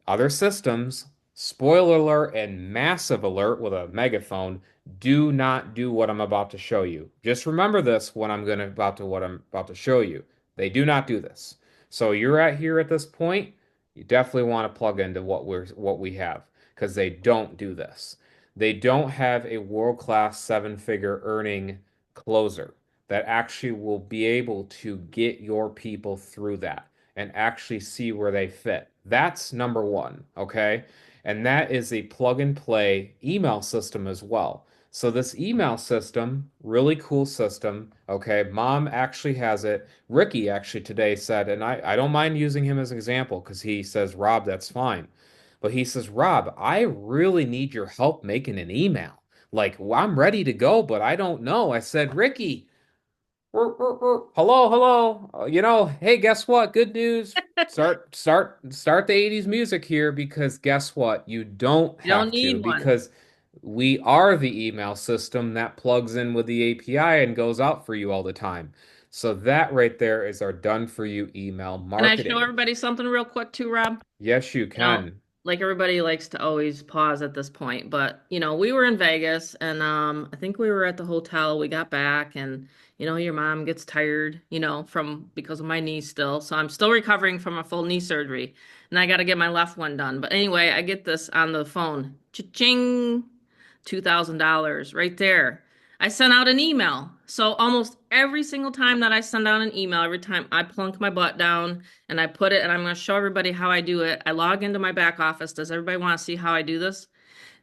Other systems, spoiler alert and massive alert with a megaphone, do not do what I'm about to show you. Just remember this when what I'm about to show you. They do not do this. So you're at here at this point, you definitely want to plug into what we have because they don't do this. They don't have a world-class seven-figure earning closer that actually will be able to get your people through that and actually see where they fit. That's number one, okay? And that is a plug and play email system as well. So this email system, really cool system, okay? Mom actually has it. Ricky actually today said, and I don't mind using him as an example because he says, Rob, that's fine. But he says, Rob, I really need your help making an email. Like, well, I'm ready to go, but I don't know. I said, Ricky, hello, hello. Hey, guess what? Good news. Start the 80s music here because guess what? You don't You don't have to need one. because we are the email system that plugs in with the API and goes out for you all the time. So that right there is our done for you email Can I show marketing. everybody something real quick too, Rob? Yes, you You know, can. like everybody likes to always pause at this point, but we were in Vegas and I think we were at the hotel. We got back and your mom gets tired, from because of my knee still. So I'm still recovering from a full knee surgery and I got to get my left one done. But anyway, I get this on the phone. Cha-ching, $2,000 right there. I sent out an email. So almost every single time that I send out an email, every time I plunk my butt down and I put it, and I'm going to show everybody how I do it. I log into my back office. Does everybody want to see how I do this?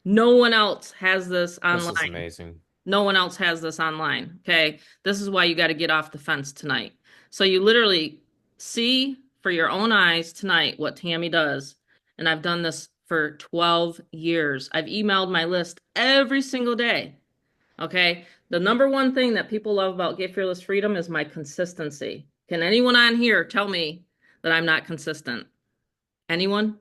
No one else has this This is online. amazing. No one else has this online. Okay. This is why you got to get off the fence tonight. So you literally see for your own eyes tonight what Tammy does. And I've done this for 12 years. I've emailed my list every single day. Okay. The number one thing that people love about Get Fearless Freedom is my consistency. Can anyone on here tell me that I'm not consistent? Anyone?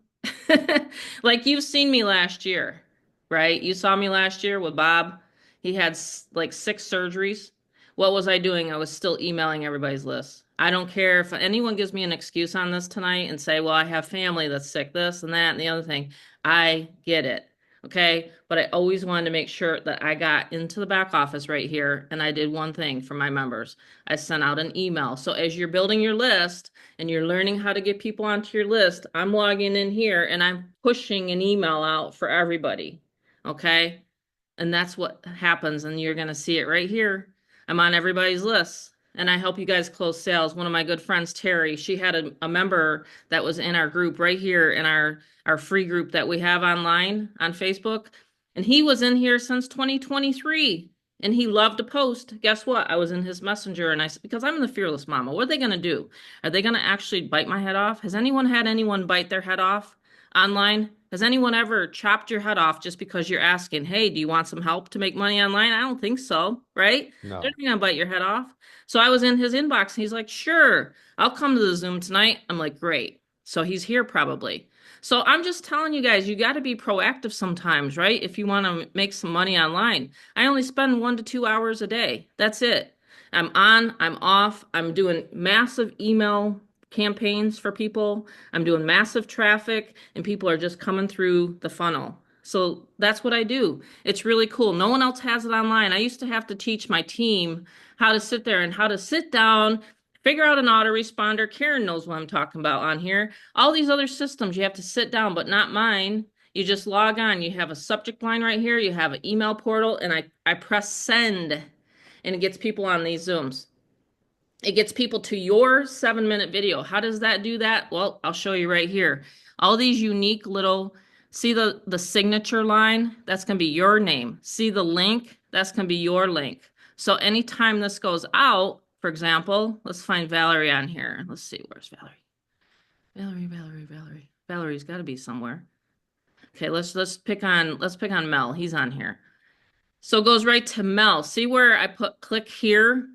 Like you've seen me last year, right? You saw me last year with Bob. He had like 6 surgeries. What was I doing? I was still emailing everybody's list. I don't care if anyone gives me an excuse on this tonight and say, well, I have family that's sick, this and that and the other thing. I get it. Okay. But I always wanted to make sure that I got into the back office right here and I did one thing for my members. I sent out an email. So as you're building your list, and you're learning how to get people onto your list, I'm logging in here and I'm pushing an email out for everybody. Okay. And that's what happens. And you're going to see it right here. I'm on everybody's list and I help you guys close sales. One of my good friends, Terry, she had a member that was in our group right here in our free group that we have online on Facebook. And he was in here since 2023 and he loved to post. Guess what? I was in his messenger and I said, because I'm the fearless mama, what are they going to do? Are they going to actually bite my head off? Has anyone had anyone bite their head off online? Has anyone ever chopped your head off just because you're asking, hey, do you want some help to make money online? I don't think so, right? They're No. not gonna bite your head off. So I was in his inbox and he's like, sure, I'll come to the Zoom tonight. I'm like, great. So he's here probably. So I'm just telling you guys, you got to be proactive sometimes, right? If you want to make some money online. I only spend 1 to 2 hours a day. That's it. I'm on, I'm off, I'm doing massive email campaigns for people. I'm doing massive traffic and people are just coming through the funnel. So that's what I do. It's really cool. No one else has it online. I used to have to teach my team how to sit there and how to sit down, figure out an autoresponder. Karen knows what I'm talking about on here. All these other systems, you have to sit down, but not mine. You just log on. You have a subject line right here. You have an email portal, and I press send, and it gets people on these Zooms. It gets people to your 7-minute video. How does that do that? Well, I'll show you right here. All these unique little, see the signature line? That's going to be your name. See the link? That's going to be your link. So anytime this goes out, for example, let's find Valerie on here. Let's see, where's Valerie? Valerie. Valerie's got to be somewhere. Okay, let's pick on Mel. He's on here. So it goes right to Mel. See where I put click here?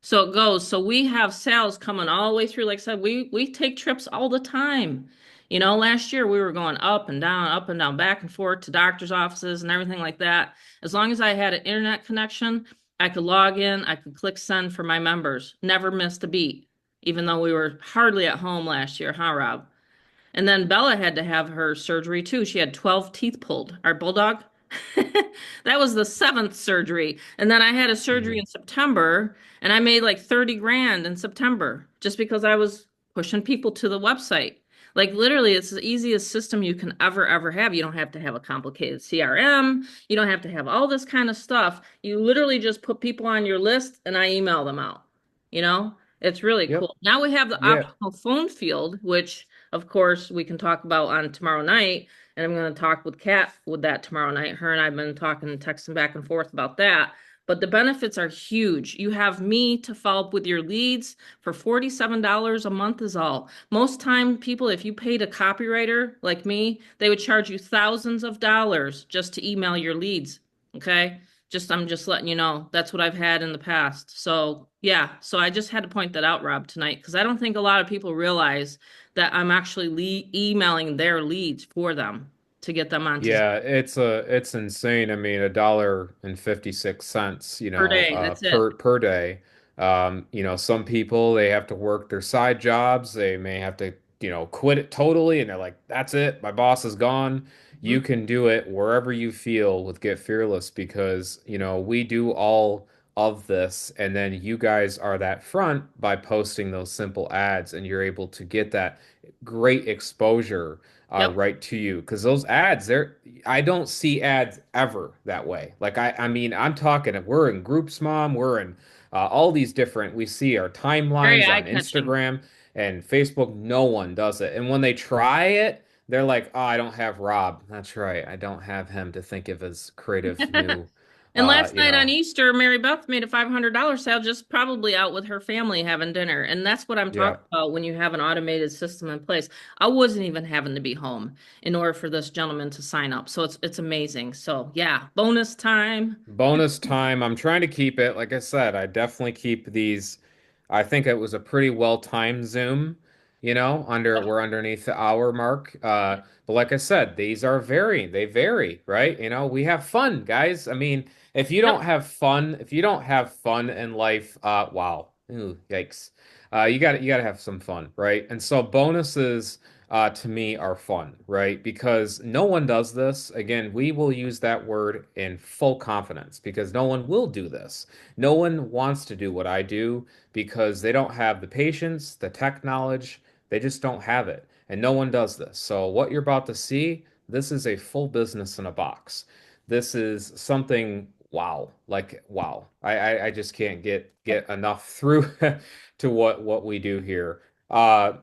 So it goes. So we have sales coming all the way through. Like I said, we take trips all the time. You know, last year we were going up and down, back and forth to doctor's offices and everything like that. As long as I had an internet connection, I could log in, I could click send for my members. Never missed a beat, even though we were hardly at home last year, huh, Rob? And then Bella had to have her surgery too. She had 12 teeth pulled. Our bulldog. That was the seventh surgery. And then I had a surgery Mhm. in September and I made like 30 grand in September just because I was pushing people to the website. Like literally, it's the easiest system you can ever have. You don't have to have a complicated CRM. You don't have to have all this kind of stuff. You literally just put people on your list and I email them out. You know, it's really Yep. cool. Now we have the Yeah. optional phone field, which of course, we can talk about on tomorrow night. And I'm going to talk with Kat with that tomorrow night. Her and I have been talking and texting back and forth about that. But the benefits are huge. You have me to follow up with your leads for $47 a month is all. Most time people, if you paid a copywriter like me, they would charge you thousands of dollars just to email your leads. Okay. I'm just letting you know that's what I've had in the past. So yeah, so I just had to point that out, Rob, tonight, because I don't think a lot of people realize that I'm actually emailing their leads for them to get them onto Yeah, it's insane. I mean, $1.56, per day. That's it. per day. Some people they have to work their side jobs. They may have to, quit it totally, and they're like, "That's it, my boss is gone." You Mhm. can do it wherever you feel with Get Fearless because, we do all of this, and then you guys are that front by posting those simple ads, and you're able to get that great exposure Yep. right to you because those ads they're I don't see ads ever that way. Like I mean I'm talking we're in groups, mom, we're in all these different we see our Very timelines on eye-catching. Instagram and Facebook. No one does it, and when they try it they're like, oh, I don't have Rob. That's right, I don't have him to think of as creative new And last you night on know Easter, Mary Beth made a $500 sale just probably out with her family having dinner. And that's what I'm yeah. talking about when you have an automated system in place. I wasn't even having to be home in order for this gentleman to sign up. So it's amazing. So yeah, bonus time. Bonus time. I'm trying to keep it. Like I said, I definitely keep these. I think it was a pretty well timed Zoom, we're underneath the hour mark. But like I said, these are varying. They vary, right? We have fun, guys. I mean, Yep. if you don't have fun in life, wow. Ooh, yikes. You gotta have some fun, right? And so bonuses to me are fun, right? Because no one does this. Again, we will use that word in full confidence because no one will do this. No one wants to do what I do because they don't have the patience, the tech knowledge, they just don't have it. And no one does this. So, what you're about to see, this is a full business in a box. This is something wow, like wow. I just can't get enough through to what we do here.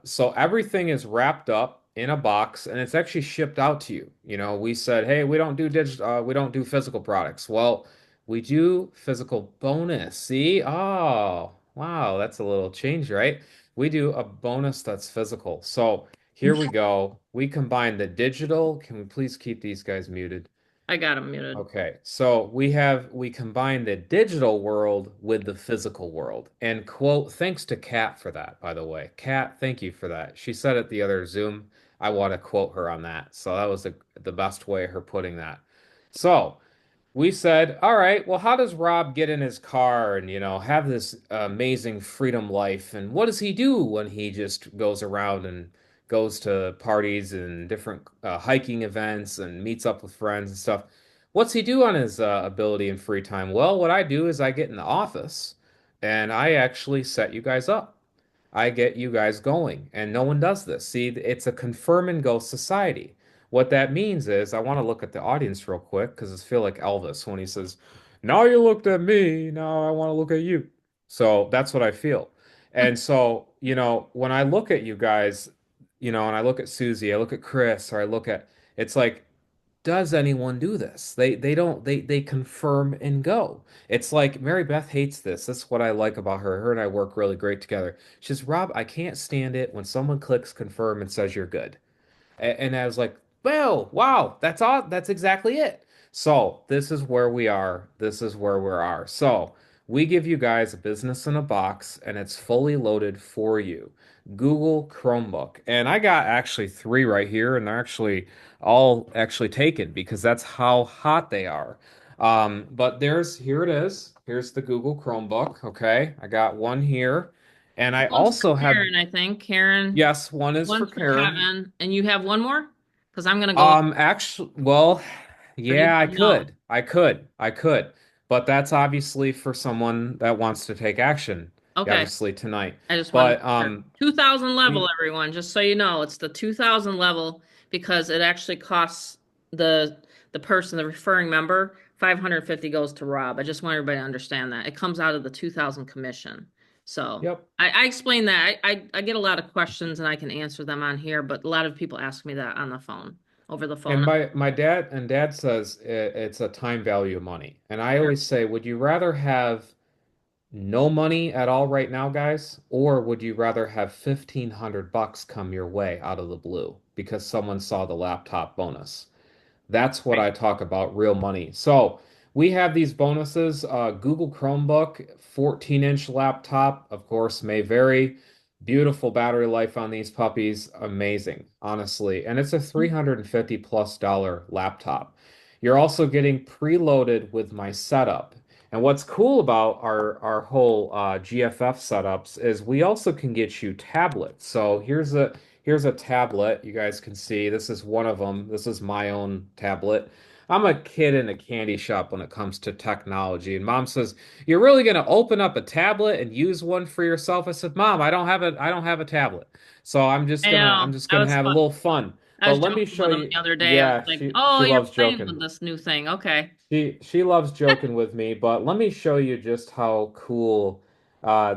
So everything is wrapped up in a box and it's actually shipped out to you. We said, hey, we don't do physical products. Well, we do physical bonus. See? Oh, wow, that's a little change, right? We do a bonus that's physical. So here we go. We combine the digital. Can we please keep these guys muted? I got him muted. Okay, so we combine the digital world with the physical world. And quote, thanks to Kat for that, by the way. Kat, thank you for that. She said at the other Zoom. I want to quote her on that. So that was the best way of her putting that. So we said, all right, well, how does Rob get in his car and, have this amazing freedom life? And what does he do when he just goes around and goes to parties and different hiking events and meets up with friends and stuff? What's he do on his ability and free time? Well, what I do is I get in the office and I actually set you guys up. I get you guys going, and no one does this. See, it's a confirm and go society. What that means is, I want to look at the audience real quick because I feel like Elvis when he says, now you looked at me, now I want to look at you. So that's what I feel. And so, when I look at you guys, and I look at Susie, I look at Chris, or I look at, it's like, does anyone do this? They don't they confirm and go. It's like Mary Beth hates this. That's what I like about her. Her and I work really great together. She says, Rob, I can't stand it when someone clicks confirm and says you're good. And I was like, well, wow, that's all. That's exactly it. So this is where we are. This is where we are. So We give you guys a business in a box and it's fully loaded for you. Google Chromebook. And I got actually three right here, and they're actually all actually taken because that's how hot they are. But here it is. Here's the Google Chromebook. Okay. I got one here. And I One's for also have, Karen, I think. Karen, yes, one is for one's for Karen. Kevin, and you have one more? Because I'm gonna go, Actually, well, or do you yeah, I know? could. I could. But that's obviously for someone that wants to take action, Okay. obviously tonight. I just wanted to But make sure. 2000 level, we everyone, just so you know, it's the 2000 level because it actually costs the the person, the referring member, 550 goes to Rob. I just want everybody to understand that. It comes out of the 2000 commission. So yep. I explain that. I get a lot of questions and I can answer them on here, but a lot of people ask me that on the phone, over the And phone. my dad says it's a time value of money. And I Sure. always say, would you rather have no money at all right now, guys, or would you rather have 1,500 bucks come your way out of the blue because someone saw the laptop bonus? That's what Right. I talk about, real money. So we have these bonuses. Google Chromebook, 14-inch laptop, of course, may vary. Beautiful battery life on these puppies. Amazing, honestly. And it's a $350 plus dollar laptop. You're also getting preloaded with my setup. And what's cool about our whole GFF setups is we also can get you tablets. So here's a tablet. You guys can see this is one of them. This is my own tablet. I'm a kid in a candy shop when it comes to technology. And mom says, "You're really going to open up a tablet and use one for yourself?" I said, "Mom, I don't have a tablet. So I know. I'm just gonna have a little fun." I But was let me joking show with him you. the other day. I was Yeah, like, she "Oh, you're loves playing joking. with this new thing." Okay. She loves joking with me, but let me show you just how cool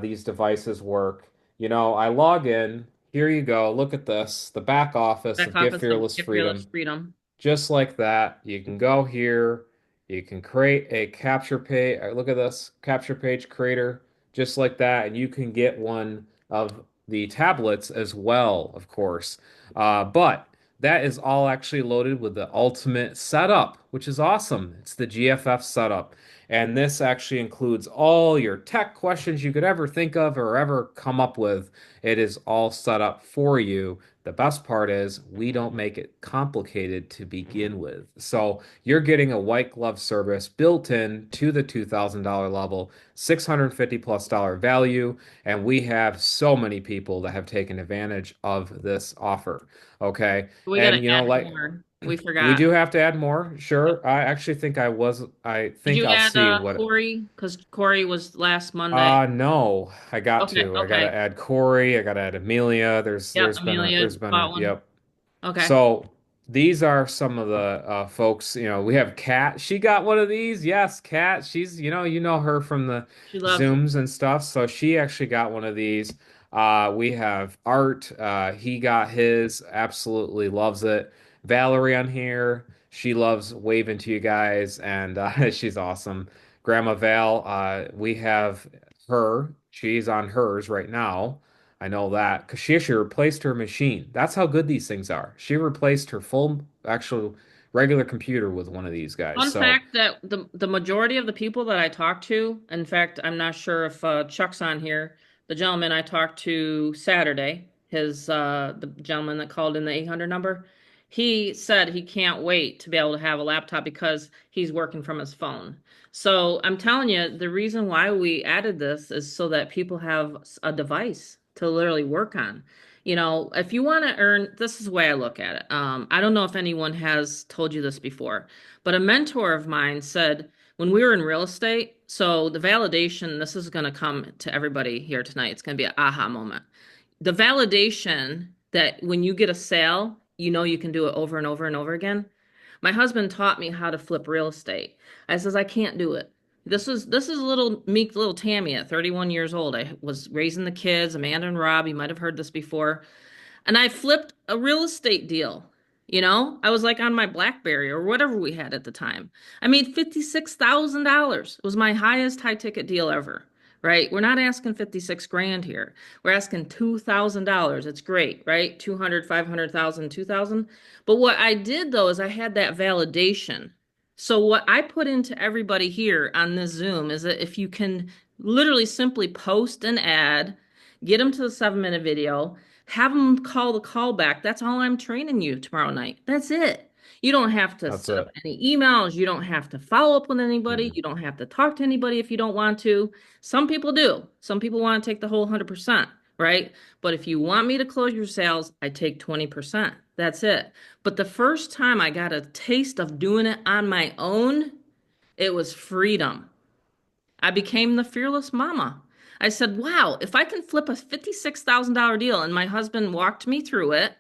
these devices work. You know, I log in. Here you go. Look at this. The back office Back of Give office of Fearless Get Fearless Freedom. Freedom. Just like that. You can go here. You can create a capture page. Look at this capture page creator, just like that. And you can get one of the tablets as well, of course. But that is all actually loaded with the ultimate setup, which is awesome. It's the GFF setup. And this actually includes all your tech questions you could ever think of or ever come up with. It is all set up for you. The best part is we don't make it complicated to begin with. So you're getting a white glove service built in to the $2,000 level, 650 plus dollar value, and we have so many people that have taken advantage of this offer. Okay. We got And to you know, add like more. We we forgot. do have to add more. Yep. Sure. I actually think I Did think you I'll add see what Corey? Because Corey was last Monday. no, I got Okay. to. I gotta Okay. add Corey, I gotta add Amelia. Yep. Amelia There's been a bought one. yep. Okay. So these are some of the folks, you know, we have Kat. She got one of these. Yes, Kat. She's, you know her from the She loves it. Zooms and stuff. So she actually got one of these. We have Art. He got his, absolutely loves it. Valerie on here. She loves waving to you guys, and she's awesome. Grandma Val, we have her. She's on hers right now. I know that because she actually replaced her machine. That's how good these things are. She replaced her full actual regular computer with one of these guys. Fun So, fact that the majority of the people that I talk to, in fact, I'm not sure if Chuck's on here. The gentleman I talked to Saturday, the gentleman that called in the 800 number, he said he can't wait to be able to have a laptop because he's working from his phone. So I'm telling you, the reason why we added this is so that people have a device to literally work on. If you want to earn, this is the way I look at it. I don't know if anyone has told you this before. But a mentor of mine said when we were in real estate, so the validation, this is going to come to everybody here tonight. It's going to be an aha moment. The validation that when you get a sale, you know you can do it over and over and over again. My husband taught me how to flip real estate. I says I can't do it. This is a little meek little Tammy at 31 years old. I was raising the kids, Amanda and Rob. You might have heard this before. And I flipped a real estate deal. I was like on my BlackBerry or whatever we had at the time. I made $56,000. It was my highest high ticket deal ever, right? We're not asking 56 grand here. We're asking $2,000. It's great, right? 200, 500,000, 2,000. But what I did though is I had that validation. So what I put into everybody here on this Zoom is that if you can literally simply post an ad, get them to the 7 minute video, have them call the callback. That's all I'm training you tomorrow night. That's it. You don't have to That's set up it. any emails. You don't have to follow up with anybody. Mm. You don't have to talk to anybody if you don't want to. Some people do. Some people want to take the whole 100%, right? But if you want me to close your sales, I take 20%. That's it. But the first time I got a taste of doing it on my own, it was freedom. I became the fearless mama. I said, wow, if I can flip a $56,000 deal, and my husband walked me through it,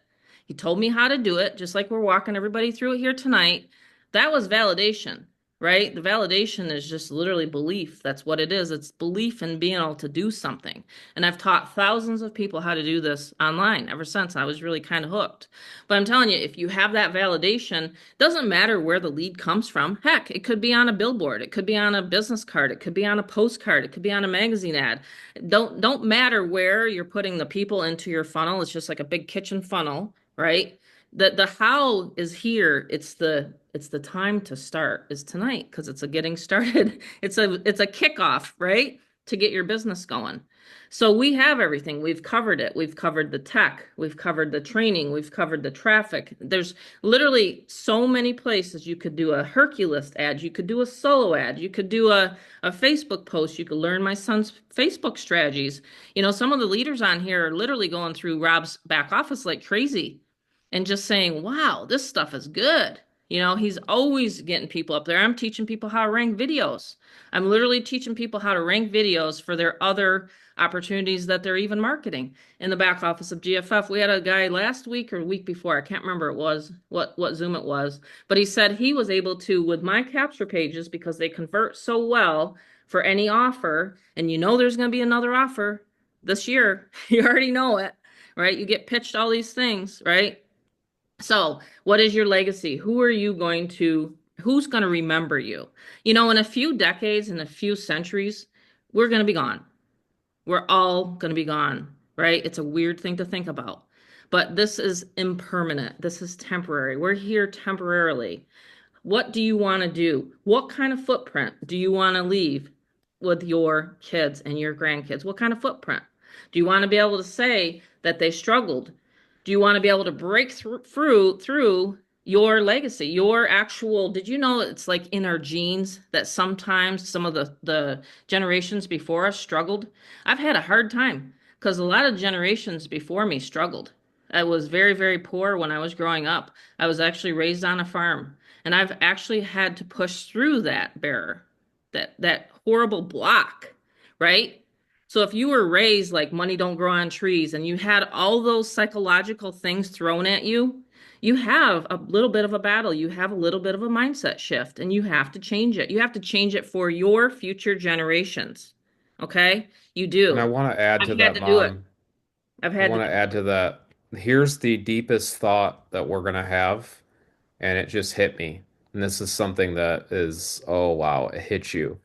he told me how to do it, just like we're walking everybody through it here tonight. That was validation, right? The validation is just literally belief. That's what it is. It's belief in being able to do something. And I've taught thousands of people how to do this online ever since. I was really kind of hooked. But I'm telling you, if you have that validation, doesn't matter where the lead comes from. Heck, it could be on a billboard, it could be on a business card, it could be on a postcard, it could be on a magazine ad. Don't matter where you're putting the people into your funnel. It's just like a big kitchen funnel, right? The how is here. It's the time to start is tonight because it's a getting started. It's a kickoff, right? To get your business going. So we have everything. We've covered it. We've covered the tech. We've covered the training. We've covered the traffic. There's literally so many places you could do a Hercules ad. You could do a solo ad. You could do a Facebook post. You could learn my son's Facebook strategies. Some of the leaders on here are literally going through Rob's back office like crazy and just saying, wow, this stuff is good. He's always getting people up there. I'm teaching people how to rank videos. I'm literally teaching people how to rank videos for their other opportunities that they're even marketing in the back office of GFF. We had a guy last week or week before, I can't remember what Zoom it was, but he said he was able to, with my capture pages, because they convert so well for any offer, and there's going to be another offer this year. You already know it, right? You get pitched all these things, right? So, what is your legacy? Who's going to remember you? In a few decades, in a few centuries, we're going to be gone. We're all going to be gone, right? It's a weird thing to think about. But this is impermanent. This is temporary. We're here temporarily. What do you want to do? What kind of footprint do you want to leave with your kids and your grandkids? What kind of footprint? Do you want to be able to say that they struggled? Do you want to be able to break through your legacy, your actual, did you know it's like in our genes that sometimes some of the generations before us struggled? I've had a hard time because a lot of generations before me struggled. I was very, very poor when I was growing up. I was actually raised on a farm. And I've actually had to push through that barrier, that horrible block, right? So if you were raised like money don't grow on trees and you had all those psychological things thrown at you, you have a little bit of a battle. You have a little bit of a mindset shift and you have to change it. You have to change it for your future generations. Okay? You And I do. want to add I've to had that, to do it. Mom. I've I had to want do to add it. to that. Here's the deepest thought that we're going to have, and it just hit me. And this is something that is, oh wow, it hit you.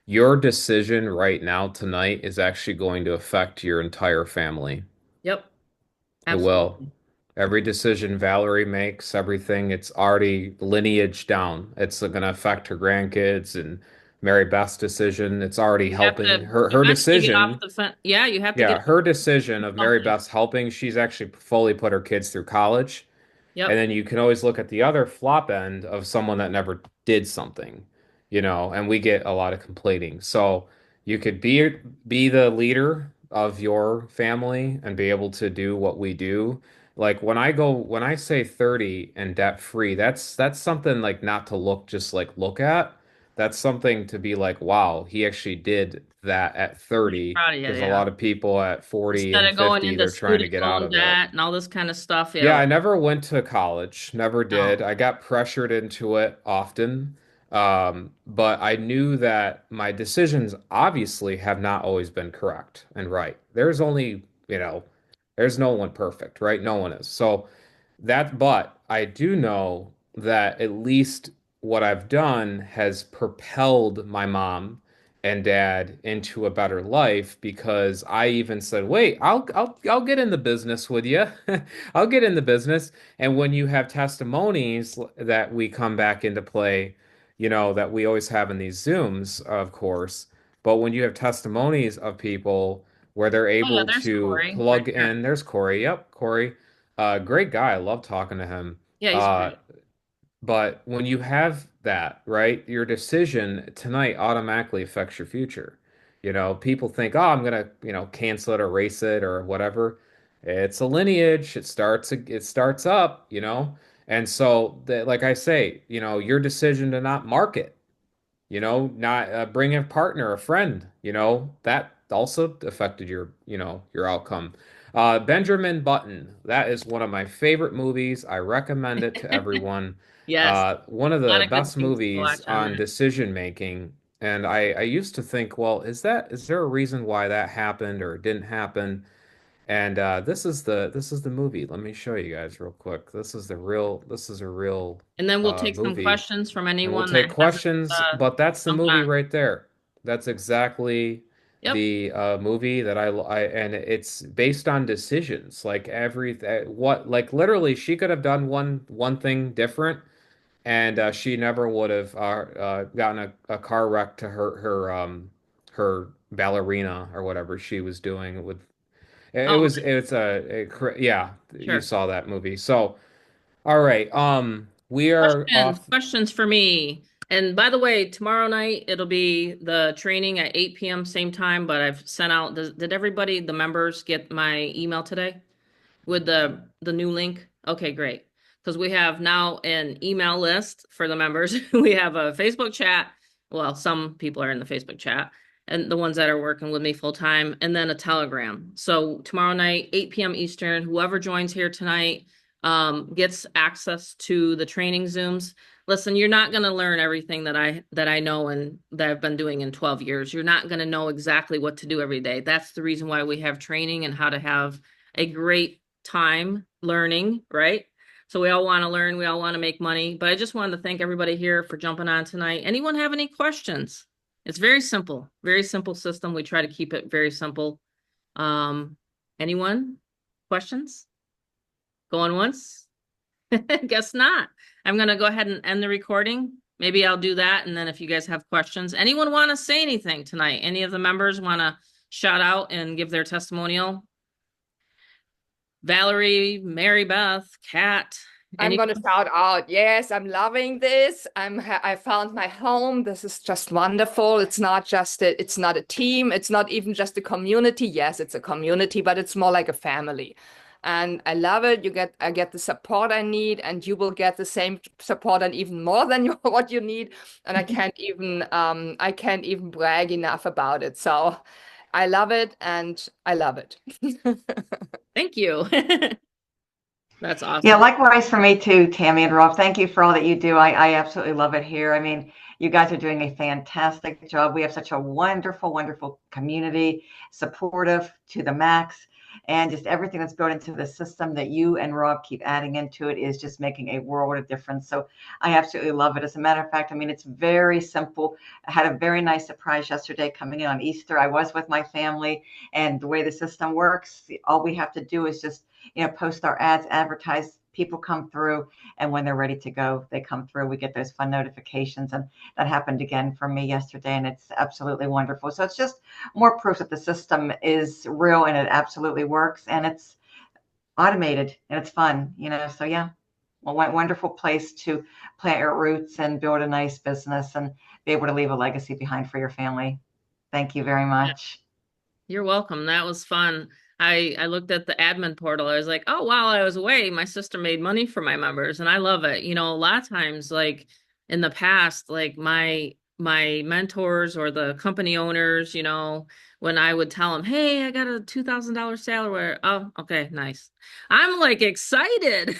Your decision right now tonight is actually going to affect your entire family. Yep. It will. Absolutely. Every decision Valerie makes, everything, it's already lineage down. It's going to affect her grandkids and Mary Beth's decision. It's already You have helping to her eventually get off decision. the fence. Yeah, you have to get Yeah, off her decision of Mary something. Beth's helping, she's actually fully put her kids through college. And Yep. then you can always look at the other flop end of someone that never did something, and we get a lot of complaining. So you could be the leader of your family and be able to do what we do. Like when I say 30 and debt free, that's something like not to look at. That's something to be like, wow, he actually did that at Pretty 30 proud of you, because a yeah. lot of people at 40 Instead and of going 50, into they're trying to student get out loan of it. debt and all this kind of stuff, Yeah, yeah. I never went to college, never did. No. I got pressured into it often. But I knew that my decisions obviously have not always been correct and right. There's only, there's no one perfect, right? No one is. But I do know that at least what I've done has propelled my mom and dad into a better life because I even said, "Wait, I'll get in the business with you. I'll get in the business." And when you have testimonies that we come back into play, that we always have in these Zooms, of course. But when you have testimonies of people where they're Oh yeah, able there's to Corey right plug there. in, there's Corey. Yep, Corey. Great guy. I love talking to him. Yeah, he's Uh, great. but when you have that, right, your decision tonight automatically affects your future. People think, oh, I'm gonna, cancel it, erase it, or whatever. It's a lineage. It starts up. And so that, like I say, your decision to not market, not bring a partner, a friend, that also affected your outcome. Benjamin Button, that is one of my favorite movies. I recommend it to everyone. Yes, One of a lot the of good best things to movies watch on on there. decision making. And I used to think, well, is there a reason why that happened or didn't happen? And this is the movie. Let me show you guys real quick. This is a real And then we'll take some movie. questions from And we'll anyone that take hasn't questions, but that's the jumped movie on. right there. That's exactly Yep. the movie that and it's based on decisions. Like like literally, she could have done one thing different, and she never would have gotten a car wreck to her ballerina or whatever she was doing with. It Oh, was it's yeah, you sure. saw that movie. So all right, we are Questions, off. questions for me. And by the way, tomorrow night it'll be the training at 8 p.m. same time, but I've sent out, did everybody, the members get my email today? With the new link? Okay, great. Because we have now an email list for the members. We have a Facebook chat. Well, some people are in the Facebook chat, and the ones that are working with me full time, and then a Telegram. So tomorrow night, 8 p.m. Eastern, whoever joins here tonight gets access to the training Zooms. Listen, you're not going to learn everything that I know and that I've been doing in 12 years. You're not going to know exactly what to do every day. That's the reason why we have training and how to have a great time learning, right? So we all want to learn, we all want to make money, but I just wanted to thank everybody here for jumping on tonight. Anyone have any questions? It's very simple system. We try to keep it very simple. Um, anyone? Questions? Going once? Guess not. I'm gonna go ahead and end the recording. Maybe I'll do that, and then if you guys have questions, anyone want to say anything tonight? Any of the members want to shout out and give their testimonial? Valerie, Mary Beth, Kat, I'm any, gonna shout out. Yes, I'm loving this. I found my home. This is just wonderful. It's not a team. It's not even just a community. Yes, it's a community, but it's more like a family. And I love it. I get the support I need, and you will get the same support and even more than what you need. And I can't even brag enough about it. So I love it and I love it. thank you. That's Yeah, awesome. likewise for me too, Tammy and Rob. Thank you for all that you do. I absolutely love it here. I mean, you guys are doing a fantastic job. We have such a wonderful, wonderful community, supportive to the max, and just everything that's built into the system that you and Rob keep adding into it is just making a world of difference. So I absolutely love it. As a matter of fact, I mean, it's very simple. I had a very nice surprise yesterday coming in on Easter. I was with my family, and the way the system works, all we have to do is just post our ads, advertise, people come through, and when they're ready to go, they come through. We get those fun notifications, and that happened again for me yesterday, and it's absolutely wonderful. So it's just more proof that the system is real and it absolutely works, and it's automated and it's fun. So yeah, well, wonderful place to plant your roots and build a nice business and be able to leave a legacy behind for your family. Thank you very much. You're welcome. That was fun. I looked at the admin portal. I was like, oh, while I was away, my sister made money for my members, and I love it. A lot of times, like in the past, like my mentors or the company owners, when I would tell them, hey, I got a $2,000 salary. Oh, okay, nice. I'm like excited.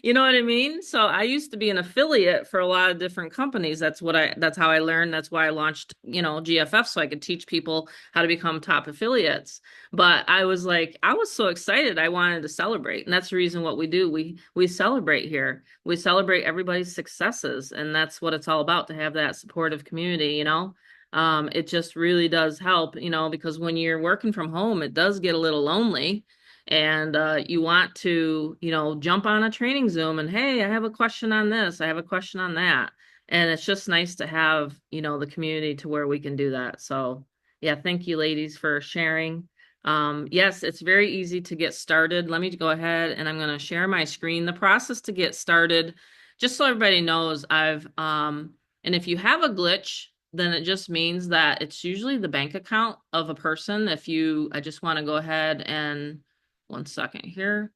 You know what I mean? So I used to be an affiliate for a lot of different companies. That's how I learned. That's why I launched, GFF, so I could teach people how to become top affiliates. But I was like, I was so excited. I wanted to celebrate. And that's the reason what we do. We celebrate here. We celebrate everybody's successes. And that's what it's all about, to have that supportive community. It just really does help, because when you're working from home, it does get a little lonely, and you want to, jump on a training Zoom and, hey, I have a question on this, I have a question on that. And it's just nice to have, the community to where we can do that. So yeah, thank you ladies for sharing. Yes, it's very easy to get started. Let me go ahead and I'm going to share my screen. The process to get started, just so everybody knows, and if you have a glitch, then it just means that it's usually the bank account of a person. I just want to go ahead and 1 second here,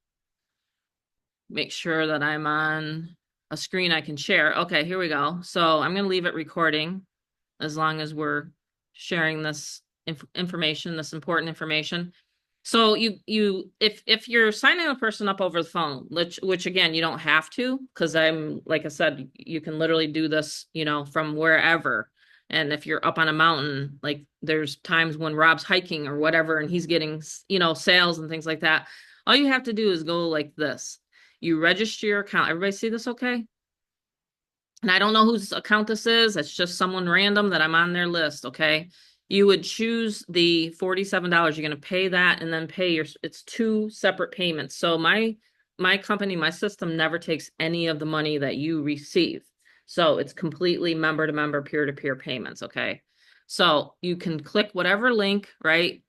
make sure that I'm on a screen I can share. Okay, here we go. So I'm going to leave it recording as long as we're sharing this information, this important information. So if you're signing a person up over the phone, which again, you don't have to, because like I said, you can literally do this, from wherever. And if you're up on a mountain, like there's times when Rob's hiking or whatever, and he's getting, sales and things like that. All you have to do is go like this. You register your account. Everybody see this okay? And I don't know whose account this is. It's just someone random that I'm on their list, okay? You would choose the $47. You're going to pay that and then it's two separate payments. So my company, my system never takes any of the money that you receive. So it's completely member to member, peer to peer payments, okay? So you can click whatever link, right?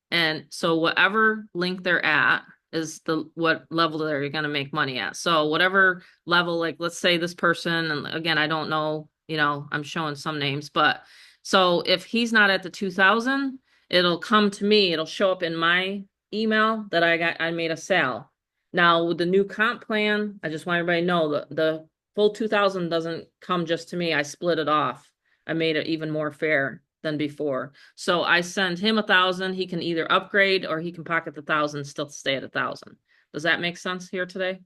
And so whatever link they're at is what level they're going to make money at. So whatever level, like let's say this person, and again, I don't know, I'm showing some names, but so if he's not at the 2000, it'll come to me, it'll show up in my email that I made a sale. Now with the new comp plan, I just want everybody to know the full 2000 doesn't come just to me. I split it off. I made it even more fair than before. So I send him 1,000. He can either upgrade or he can pocket the 1,000, still stay at 1,000. Does that make sense here today?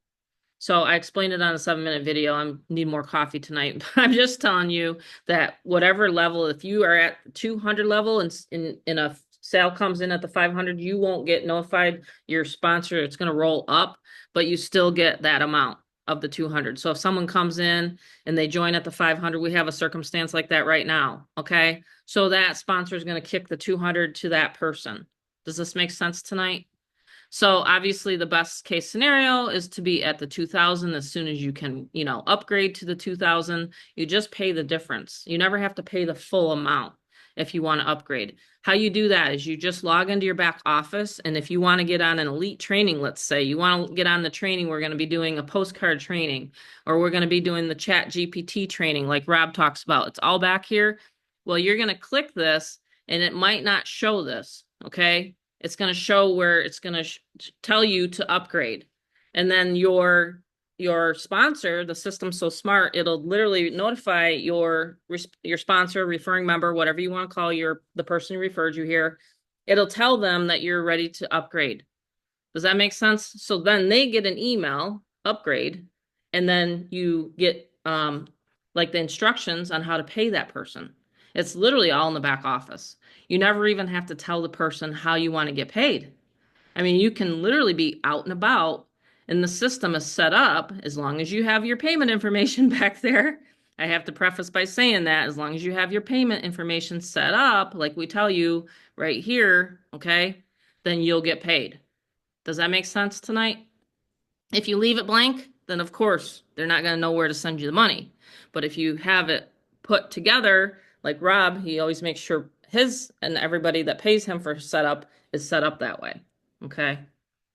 So I explained it on a 7-minute video. I need more coffee tonight. I'm just telling you that whatever level, if you are at 200 level and in a sale comes in at the 500, you won't get notified. Your sponsor, it's going to roll up, but you still get that amount of the 200. So if someone comes in and they join at the 500, we have a circumstance like that right now. Okay. So that sponsor is going to kick the 200 to that person. Does this make sense tonight? So obviously the best case scenario is to be at the 2000 as soon as you can, upgrade to the 2000. You just pay the difference. You never have to pay the full amount if you want to upgrade. How you do that is you just log into your back office. And if you want to get on an elite training, let's say you want to get on the training, we're going to be doing a postcard training, or we're going to be doing the chat GPT training like Rob talks about. It's all back here. Well, you're going to click this and it might not show this. Okay. It's going to show where it's going to tell you to upgrade. And then your sponsor, the system's so smart, it'll literally notify your sponsor, referring member, whatever you want to call the person who referred you here. It'll tell them that you're ready to upgrade. Does that make sense? So then they get an email, upgrade, and then you get like the instructions on how to pay that person. It's literally all in the back office. You never even have to tell the person how you want to get paid. I mean, you can literally be out and about and the system is set up as long as you have your payment information back there. I have to preface by saying that as long as you have your payment information set up, like we tell you right here, okay, then you'll get paid. Does that make sense tonight? If you leave it blank, then of course they're not going to know where to send you the money. But if you have it put together, like Rob, he always makes sure his and everybody that pays him for setup is set up that way. Okay.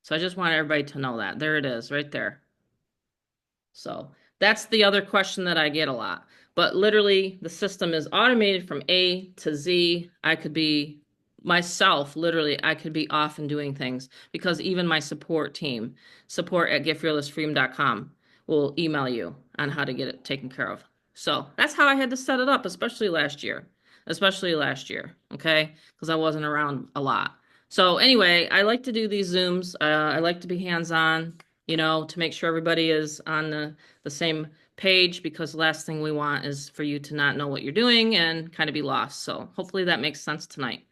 So I just want everybody to know that. There it is right there. So that's the other question that I get a lot. But literally the system is automated from A to Z. I could be myself, literally, I could be off and doing things because even my support team, support@getfearlessfreedom.com, will email you on how to get it taken care of. So that's how I had to set it up, especially last year, okay? Because I wasn't around a lot. So anyway, I like to do these Zooms. I like to be hands-on, to make sure everybody is on the same page, because the last thing we want is for you to not know what you're doing and kind of be lost. So hopefully that makes sense tonight.